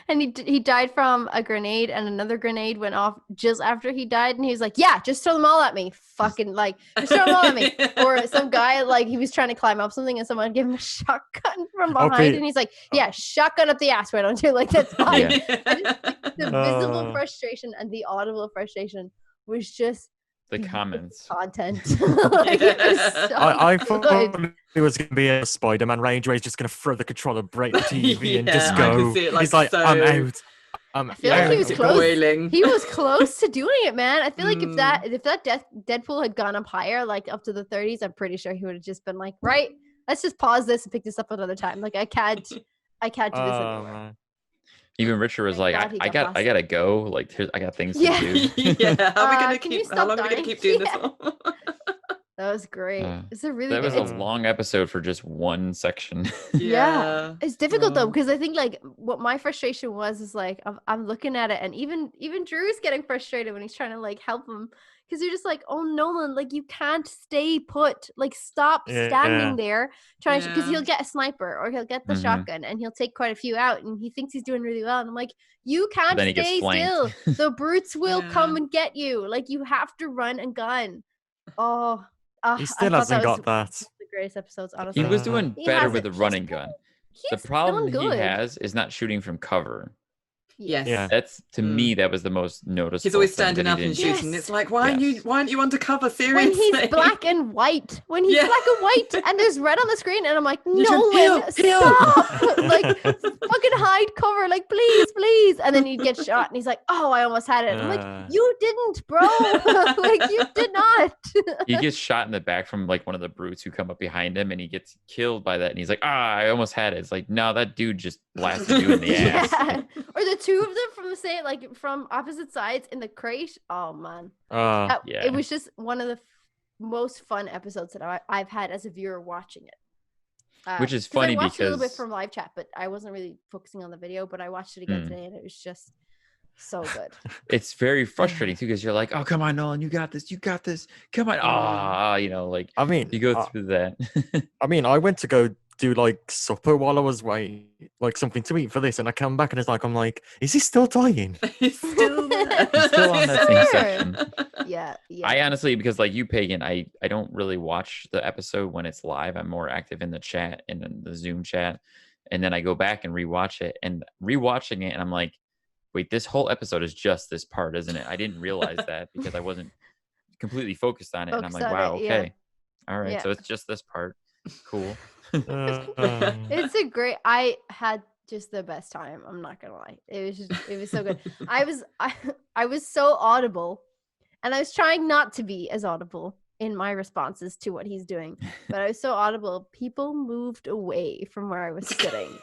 and he died from a grenade and another grenade went off just after he died. And he was like, yeah, just throw them all at me. Fucking like, just throw them all at me. Or some guy, like, he was trying to climb up something and someone gave him a shotgun from behind. And he's like, yeah, shotgun up the ass. Why don't you? Like, that's fine. The visible frustration and the audible frustration was just the comments content. Like, it was so I thought it was going to be a Spider-Man rage where he's just going to throw the controller, break the TV, and just go. He's like, I'm out. I feel like he was close. Boiling. He was close to doing it, man. I feel like if that Deadpool had gone up higher, like up to the 30s, I'm pretty sure he would have just been like, right, let's just pause this and pick this up another time. Like, I can't do this anymore. Man. Even Richard was like, I gotta go. Like, I got things to do. Yeah, how are we gonna keep doing this? That was great. It's a really. That was a long episode for just one section. Yeah, it's difficult though because I think like what my frustration was is like I'm looking at it and even Drew's getting frustrated when he's trying to like help him because you're just like, oh Nolan, like you can't stay put. Like stop standing there trying because he'll get a sniper or he'll get the shotgun and he'll take quite a few out and he thinks he's doing really well and I'm like, you can't stay still. The brutes will come and get you. Like you have to run and gun. Oh. He still hasn't got that. The greatest episodes, honestly. He was doing better with the running gun. The problem he has is not shooting from cover. Yes. Yeah. That's to me that was the most noticeable. He's always standing up and shooting. It's like, why aren't you undercover? Seriously. When he's black and white. Black and white and there's red on the screen and I'm like, Nolan, stop. Like fucking hide cover. Like please. And then he'd get shot and he's like, oh, I almost had it. I'm like, you didn't, bro. Like you did not. He gets shot in the back from like one of the brutes who come up behind him and he gets killed by that and he's like, I almost had it. It's like, no, that dude just blasted you in the ass. Or the two of them from opposite sides in the crate. Oh man. It was just one of the most fun episodes that I've had as a viewer watching it. Which is funny I watched because a little bit from live chat, but I wasn't really focusing on the video, but I watched it again today and it was just so good. It's very frustrating too because you're like, oh come on Nolan, you got this, come on. Like I mean you go through that. I mean I went to go do like supper while I was waiting, like something to eat for this, and I come back and it's like I'm like, is he still dying? He's still there. He's still on that same section. Yeah. I honestly, because like you Pagan, I don't really watch the episode when it's live. I'm more active in the chat and in the Zoom chat, And then I go back and rewatch it, and rewatching it, and I'm like, wait, this whole episode is just this part, isn't it? I didn't realize that because I wasn't completely focused on it. And I'm like, wow, okay. All right. So it's just this part. Cool. It's a great, I had just the best time. I'm not gonna lie. It was so good. I was so audible, and I was trying not to be as audible in my responses to what he's doing, but I was so audible. People moved away from where I was sitting.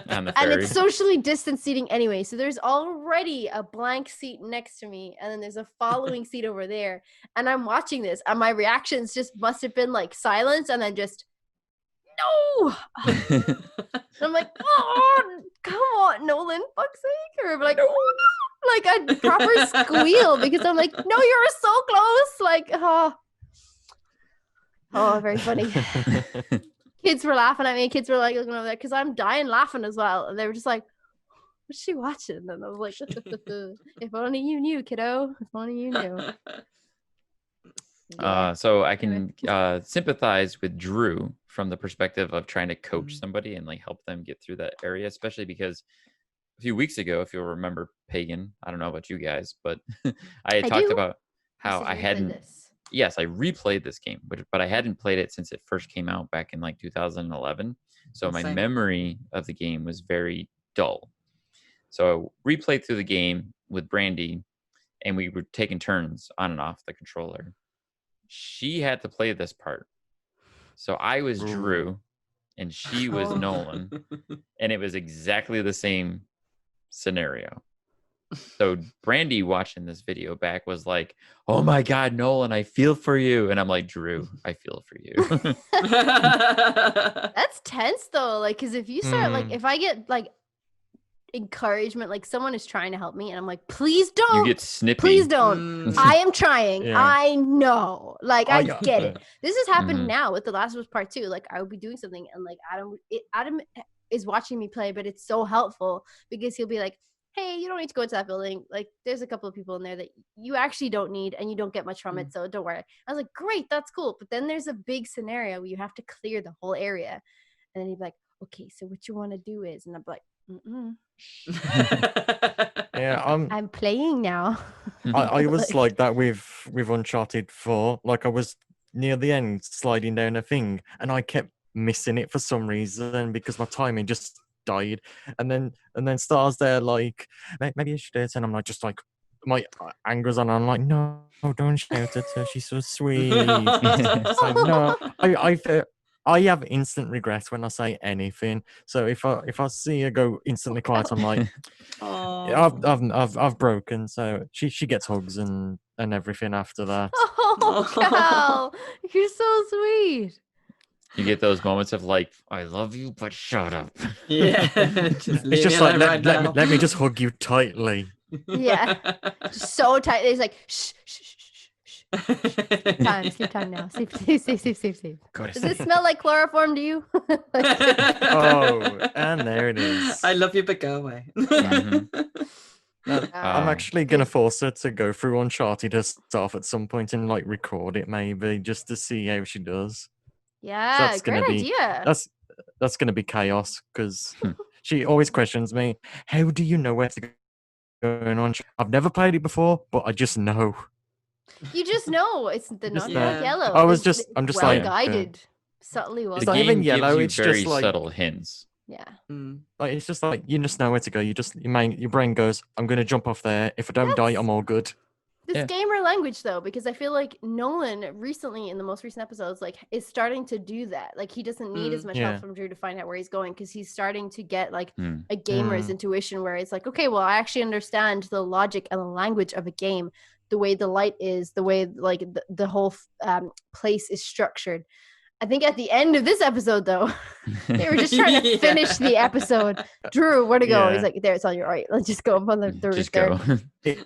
On the And ferry. it's socially distanced seating anyway, so there's already a blank seat next to me, and then there's a following seat over there, and I'm watching this, and my reactions just must have been like silence, and then just no. And I'm like, oh, come on, Nolan, fuck's sake, or like, oh no, like a proper squeal, because I'm like, no, you're so close, like, oh, very funny. Kids were laughing at me. Kids were like looking over there because I'm dying laughing as well. And they were just like, what's she watching? And I was like, if only you knew, kiddo. If only you knew. Yeah. So I can sympathize with Drew from the perspective of trying to coach somebody and like help them get through that area, especially because a few weeks ago, if you'll remember Pagan, I don't know about you guys, but I had talked about how I hadn't. Yes, I replayed this game, but I hadn't played it since it first came out back in like 2011. So my memory of the game was very dull. So I replayed through the game with Brandy, and we were taking turns on and off the controller. She had to play this part. So I was Drew, and she was Nolan, and it was exactly the same scenario. So Brandy watching this video back was like, oh my God, Nolan, I feel for you. And I'm like, Drew, I feel for you. That's tense though. Like, cause if you start like, if I get like encouragement, like someone is trying to help me and I'm like, please don't. You get snippy. Please don't. I am trying. I know. Like, I get it. This has happened now with The Last of Us Part 2. Like, I would be doing something and like Adam is watching me play, but it's so helpful because he'll be like, hey, you don't need to go into that building. Like, there's a couple of people in there that you actually don't need and you don't get much from it, so don't worry. I was like, great, that's cool. But then there's a big scenario where you have to clear the whole area. And then he'd be like, okay, so what you want to do is, and I'm like, I'm playing now. I was like that with Uncharted 4. Like, I was near the end sliding down a thing and I kept missing it for some reason because my timing just died, and then Star's there like, maybe you should do it, and I'm like, just like, my anger's on, I'm like, no, don't shout at her, she's so sweet. It's like, no, I have instant regret when I say anything. So if I see her go instantly quiet, I'm like, I've broken. So she gets hugs and everything after that. Oh, Cal, you're so sweet. You get those moments of like, I love you, but shut up. Yeah. It's just like, let me just hug you tightly. Yeah. Just so tight. It's like, shh, shh, shh, shh. Sleep time now. Sleep. Does it smell like chloroform to you? Oh, and there it is. I love you, but go away. I'm actually going to force her to go through Uncharted herself at some point and like record it maybe just to see how she does. Yeah, so that's great idea. That's going to be chaos because she always questions me, how do you know where to go on? I've never played it before, but I just know. You just know it's not yellow. I'm just well like guided, subtly well. It's not even yellow. It's very just like subtle hints. Yeah. Like, it's just like you just know where to go. Your brain goes, I'm going to jump off there. If I don't die, I'm all good. This gamer language though, because I feel like Nolan recently in the most recent episodes like is starting to do that. Like he doesn't need as much help from Drew to find out where he's going because he's starting to get like a gamer's intuition where it's like, okay, well, I actually understand the logic and the language of a game, the way the light is, the way like the whole place is structured. I think at the end of this episode, though, they were just trying to finish the episode. Drew, where to go? He's like, there, it's on your right. Let's just go up on the roof. Just there. go. Get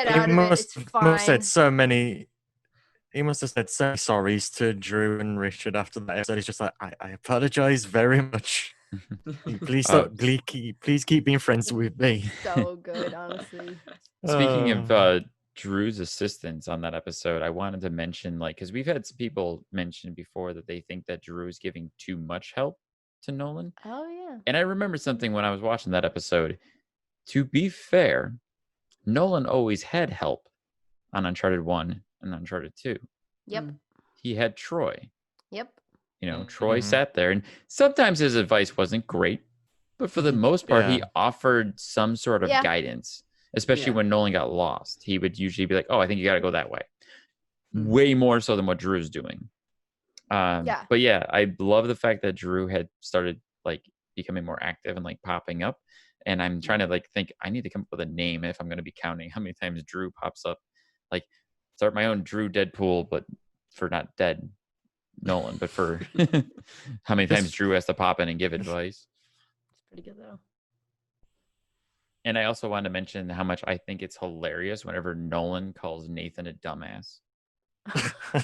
out of it. It's fine. Must said so many. He must have said so many sorries to Drew and Richard after that episode. He's just like, I apologize very much. Please please keep being friends with me. So good, honestly. Speaking of Drew's assistance on that episode, I wanted to mention, like, because we've had some people mention before that they think that Drew is giving too much help to Nolan. Oh yeah. And I remember something when I was watching that episode. To be fair, Nolan always had help on Uncharted 1 and Uncharted 2. Yep. He had Troy. Yep. You know, Troy sat there, and sometimes his advice wasn't great, but for the most part, he offered some sort of guidance, especially when Nolan got lost. He would usually be like, oh, I think you got to go that way. Way more so than what Drew's doing. But yeah, I love the fact that Drew had started like becoming more active and like popping up. And I'm trying to like think I need to come up with a name if I'm going to be counting how many times Drew pops up. Like start my own Drew Deadpool, but for not dead Nolan, but for how many times Drew has to pop in and give advice. It's pretty good though. And I also wanted to mention how much I think it's hilarious whenever Nolan calls Nathan a dumbass.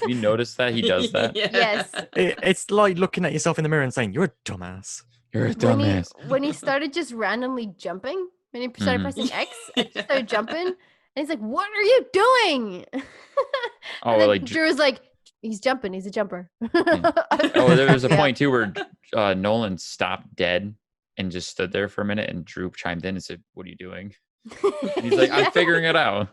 You notice that he does that? Yes. It's like looking at yourself in the mirror and saying, "You're a dumbass." You're a dumbass. When he started just randomly jumping, when he started pressing X and just started jumping, and he's like, "What are you doing?" Oh, well, like Drew was like, "He's jumping. He's a jumper." Oh, there was a point too where Nolan stopped dead and just stood there for a minute, and Drew chimed in and said, "What are you doing?" And he's like, "I'm figuring it out."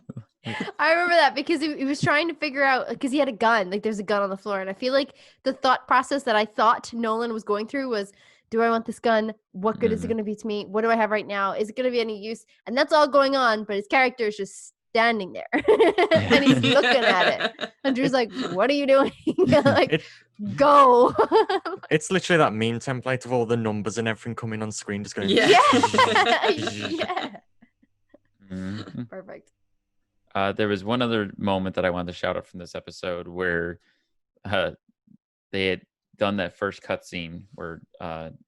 I remember that because he was trying to figure out, because he had a gun, like there's a gun on the floor. And I feel like the thought process that I thought Nolan was going through was, do I want this gun? What good is it going to be to me? What do I have right now? Is it going to be any use? And that's all going on, but his character is just standing there and he's looking at it. And Drew's like, what are you doing? Like, go. It's literally that meme template of all the numbers and everything coming on screen, just going, yeah. Perfect. There was one other moment that I wanted to shout out from this episode where they had done that first cutscene where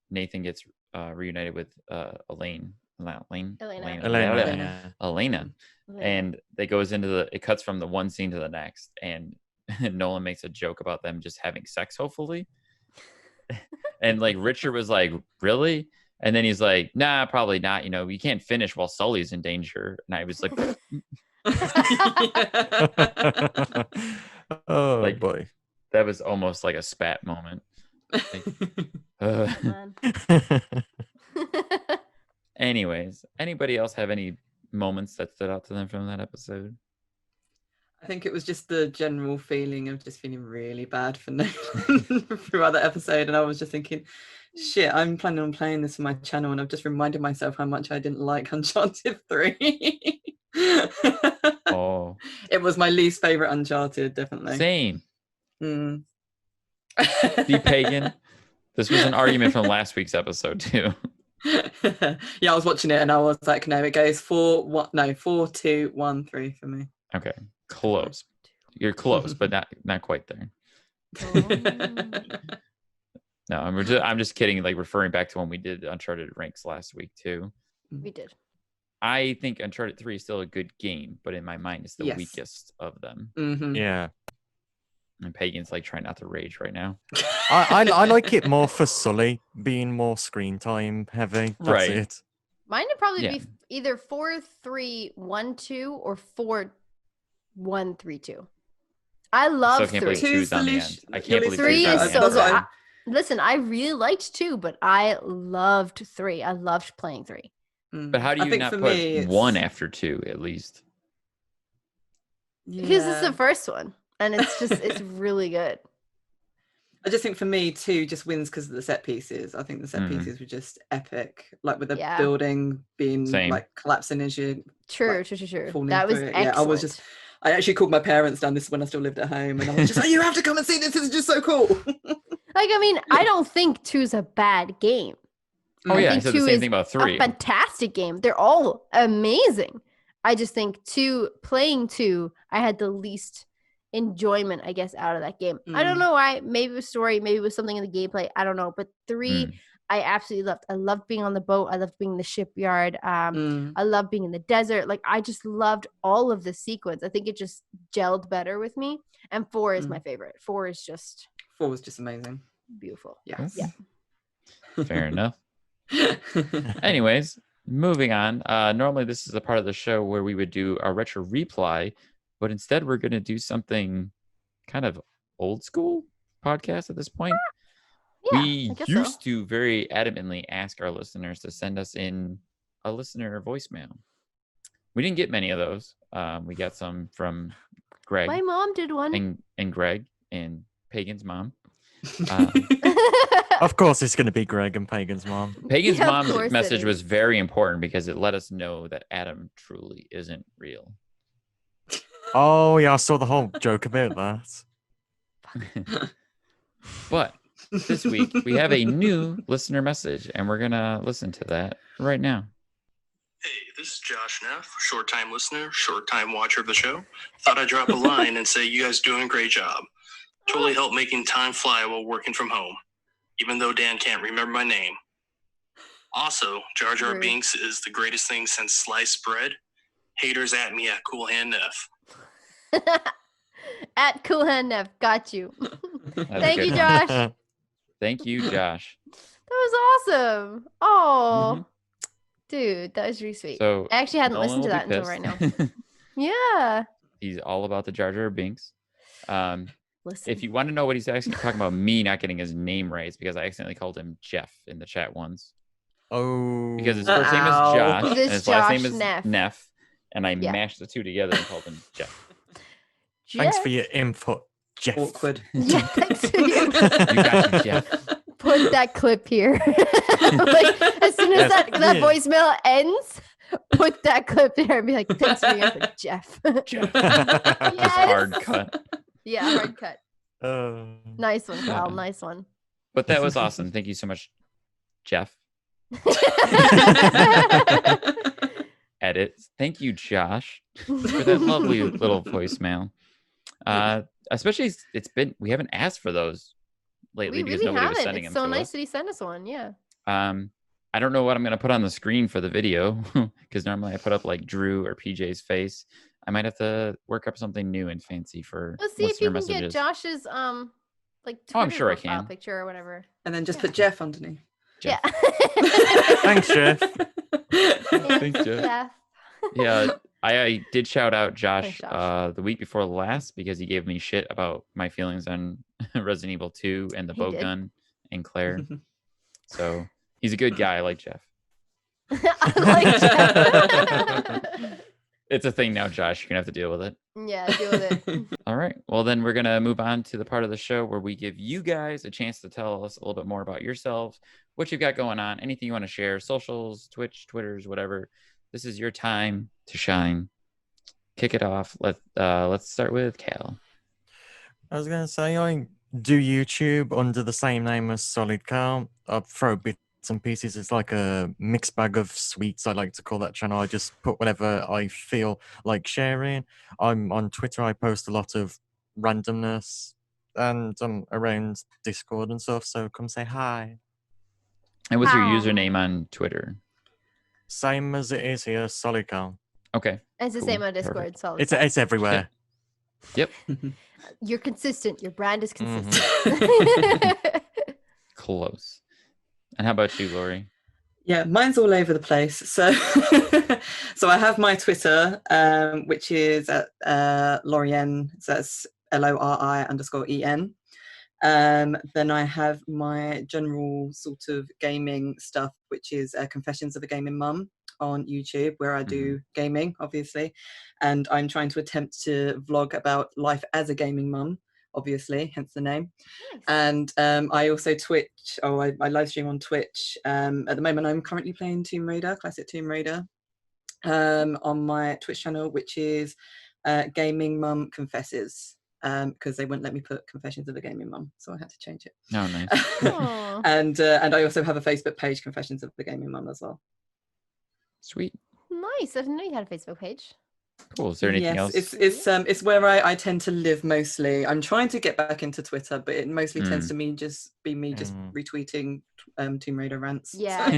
Nathan gets reunited with Elena. And it goes into it cuts from the one scene to the next, and Nolan makes a joke about them just having sex, hopefully. And like Richard was like, really? And then he's like, nah, probably not. You know, you can't finish while Sully's in danger. And I was like, oh like, boy, that was almost like a spat moment. Like, anyways, anybody else have any moments that stood out to them from that episode? I think it was just the general feeling of just feeling really bad for Nolan throughout that episode, and I was just thinking, shit, I'm planning on playing this on my channel, and I've just reminded myself how much I didn't like Uncharted 3. Oh, it was my least favorite Uncharted, definitely. Same. The Pagan. This was an argument from last week's episode too. Yeah, I was watching it and I was like, no, it goes 4, 2, 1, 3 for me. Okay, close. You're close, but not quite there. No, I'm just kidding. Like referring back to when we did Uncharted ranks last week too. We did. I think Uncharted 3 is still a good game, but in my mind, it's the weakest of them. Mm-hmm. Yeah. And Pagan's like trying not to rage right now. I like it more for Sully being more screen time heavy. That's right. It. Mine would probably be either 4, 3, 1, 2 or 4, 1, 3, 2. I love 3. On the end. I can't believe 3 is so good. Listen, I really liked 2, but I loved 3. I loved playing 3. But how do you not put 1 after 2 at least? Because it's the first one, and it's really good. I just think for me 2 just wins because of the set pieces. I think the set pieces were just epic, like with the building being like collapsing as you. True. That was excellent. I actually called my parents down. This is when I still lived at home, and I was just like, "You have to come and see this. This is just so cool." Like, I mean, I don't think 2 is a bad game. Oh yeah, I said the same thing about 3. A fantastic game. They're all amazing. I just think playing 2, I had the least enjoyment, I guess, out of that game. I don't know why. Maybe it was story, maybe it was something in the gameplay. I don't know. But 3, I absolutely loved. I loved being on the boat. I loved being in the shipyard. I loved being in the desert. Like, I just loved all of the sequence. I think it just gelled better with me. And 4 is my favorite. 4 was just amazing. Beautiful. Yes. Yeah. Fair enough. Anyways, moving on. Normally this is a part of the show where we would do our retro reply, but instead we're going to do something kind of old school podcast at this point. we used to very adamantly ask our listeners to send us in a listener voicemail. We didn't get many of those. We got some from Greg. My mom did one. And Greg and Pagan's mom. Of course, it's going to be Greg and Pagan's mom. Pagan's mom's message was very important because it let us know that Adam truly isn't real. Oh, yeah, I saw the whole joke about that. But this week, we have a new listener message, and we're going to listen to that right now. Hey, this is Josh Neff, short-time listener, short-time watcher of the show. Thought I'd drop a line and say you guys doing a great job. Totally help making time fly while working from home, even though Dan can't remember my name. Also, Jar Jar Binks is the greatest thing since sliced bread. Haters at me at Cool Hand Neff. At Cool Hand Neff, got you. Thank you, Josh. Thank you, Josh. That was awesome. Oh, dude, that was really sweet. So I actually hadn't listened to that until right now. Yeah. He's all about the Jar Jar Binks. Listen. If you want to know what he's actually talking about, me not getting his name right, it's because I accidentally called him Jeff in the chat once. Oh. Because his first name is Josh, and his last name is Neff. And I mashed the two together and called him Jeff. Thanks for your input, Jeff. Awkward. Yeah, thanks for your You got you, Jeff. Put that clip here. Like, as soon as that voicemail ends, put that clip there and be like, thanks for your input, Jeff. Jeff. Yes. Hard cut. Yeah, hard cut. Nice one, Kyle. Nice one. But that was awesome. Thank you so much, Jeff. Edit. Thank you, Josh, for that lovely little voicemail. Especially we haven't asked for those lately because nobody was sending them. It's so nice that he sent us one. Yeah. I don't know what I'm gonna put on the screen for the video because normally I put up like Drew or PJ's face. I might have to work up something new and fancy for. Let's see if you can get Josh's like Twitter I'm sure I can. picture or whatever. And then just put Jeff underneath. Jeff. Yeah. Thanks, Jeff. Thanks, Jeff. Yeah, I did shout out Josh the week before last because he gave me shit about my feelings on Resident Evil 2 and the bow gun and Claire. So he's a good guy. I like Jeff. I like Jeff. It's a thing now, Josh. You're going to have to deal with it. Yeah, deal with it. All right. Well, then we're going to move on to the part of the show where we give you guys a chance to tell us a little bit more about yourselves, what you've got going on, anything you want to share, socials, Twitch, Twitters, whatever. This is your time to shine. Kick it off. Let's start with Cal. I was going to say, I do YouTube under the same name as Solid Cal. I throw bits and pieces. It's like a mixed bag of sweets, I like to call that channel. I just put whatever I feel like sharing. I'm on Twitter. I post a lot of randomness, and I'm around Discord and stuff, so come say hi. And what's your username on Twitter? Same as it is here, Solid Cal. Okay. It's the same on Discord. Solid. It's everywhere. Yep. You're consistent. Your brand is consistent. Mm-hmm. Close. And how about you, Laurie? Yeah, mine's all over the place. So I have my Twitter, which is at Laurie, so that's LORI_EN. Then I have my general sort of gaming stuff, which is Confessions of a Gaming Mum on YouTube, where I do gaming, obviously. And I'm trying to attempt to vlog about life as a gaming mum, obviously, hence the name. Nice. And I also Twitch, I live stream on Twitch. At the moment, I'm currently playing Tomb Raider, classic Tomb Raider, on my Twitch channel, which is Gaming Mum Confesses. Because they wouldn't let me put Confessions of a Gaming Mum, so I had to change it. Oh, nice. And I also have a Facebook page, Confessions of the Gaming Mum, as well. Sweet. Nice. I didn't know you had a Facebook page. Cool. Is there anything else? It's where I tend to live mostly. I'm trying to get back into Twitter, but it mostly tends to just retweeting Tomb Raider rants. Yeah,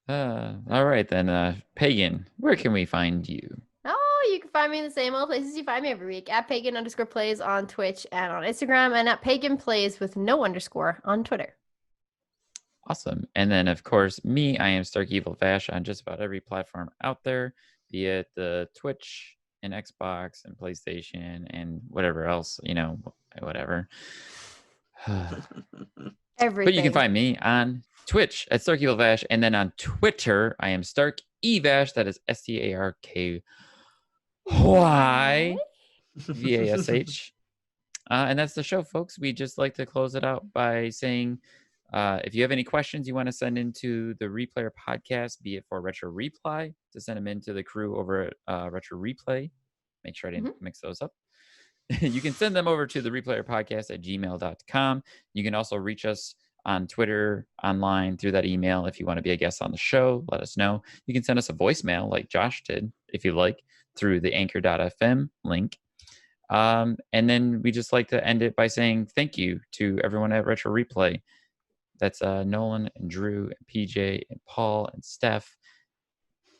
yeah. All right then, Pagan, where can we find you? Oh, you can find me in the same old places you find me every week, at Pagan_plays on Twitch and on Instagram, and at Pagan Plays with no underscore on Twitter. Awesome. And then, of course, me, I am Stark Evil Vash on just about every platform out there, be it the Twitch and Xbox and PlayStation and whatever else, Whatever. Everything. But you can find me on Twitch at StarkEvilVash, and then on Twitter, I am StarkEvash. That is StarkyVash. And that's the show, folks. We just like to close it out by saying, if you have any questions you want to send into the Replayer podcast, be it for Retro Reply, to send them into the crew over at Retro Replay. Make sure I didn't mix those up. You can send them over to the replayerpodcast at gmail.com. You can also reach us on Twitter, online, through that email. If you want to be a guest on the show, let us know. You can send us a voicemail like Josh did, if you like, through the anchor.fm link. And then we just like to end it by saying thank you to everyone at Retro Replay. That's Nolan and Drew and PJ and Paul and Steph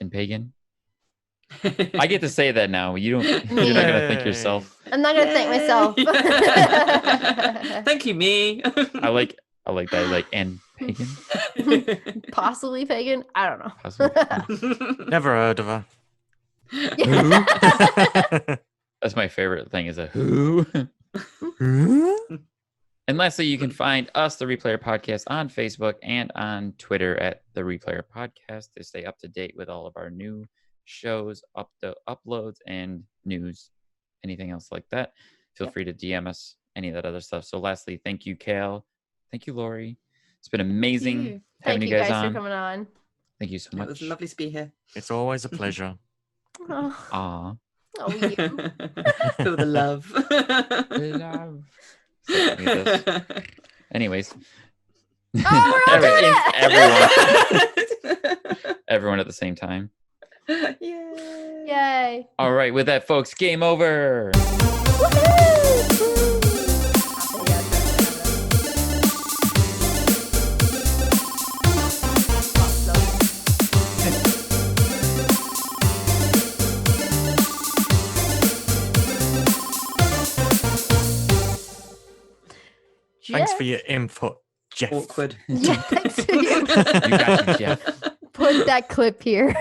and Pagan. I get to say that now. You're not gonna thank yourself. I'm not gonna thank myself. Thank you, me. I like that. Like, and Pagan. Possibly Pagan. I don't know. Possibly. Never heard of her. That's my favorite thing. Is a who. And lastly, you can find us, the Replayer Podcast, on Facebook and on Twitter at the Replayer Podcast to stay up to date with all of our new shows, uploads, and news. Anything else like that, feel free to DM us, any of that other stuff. So lastly, thank you, Cal. Thank you, Laurie. It's been amazing having you guys on. Thank you guys for coming on. Thank you so much. It was lovely to be here. It's always a pleasure. Aw. Oh, you. Feel the love. The love. Anyways. Oh, we're everyone at the same time. Yay. Yay. All right, with that, folks, game over. Thanks for your input, Jeff. Awkward. Yeah, thanks. You got you, Jeff. Put that clip here.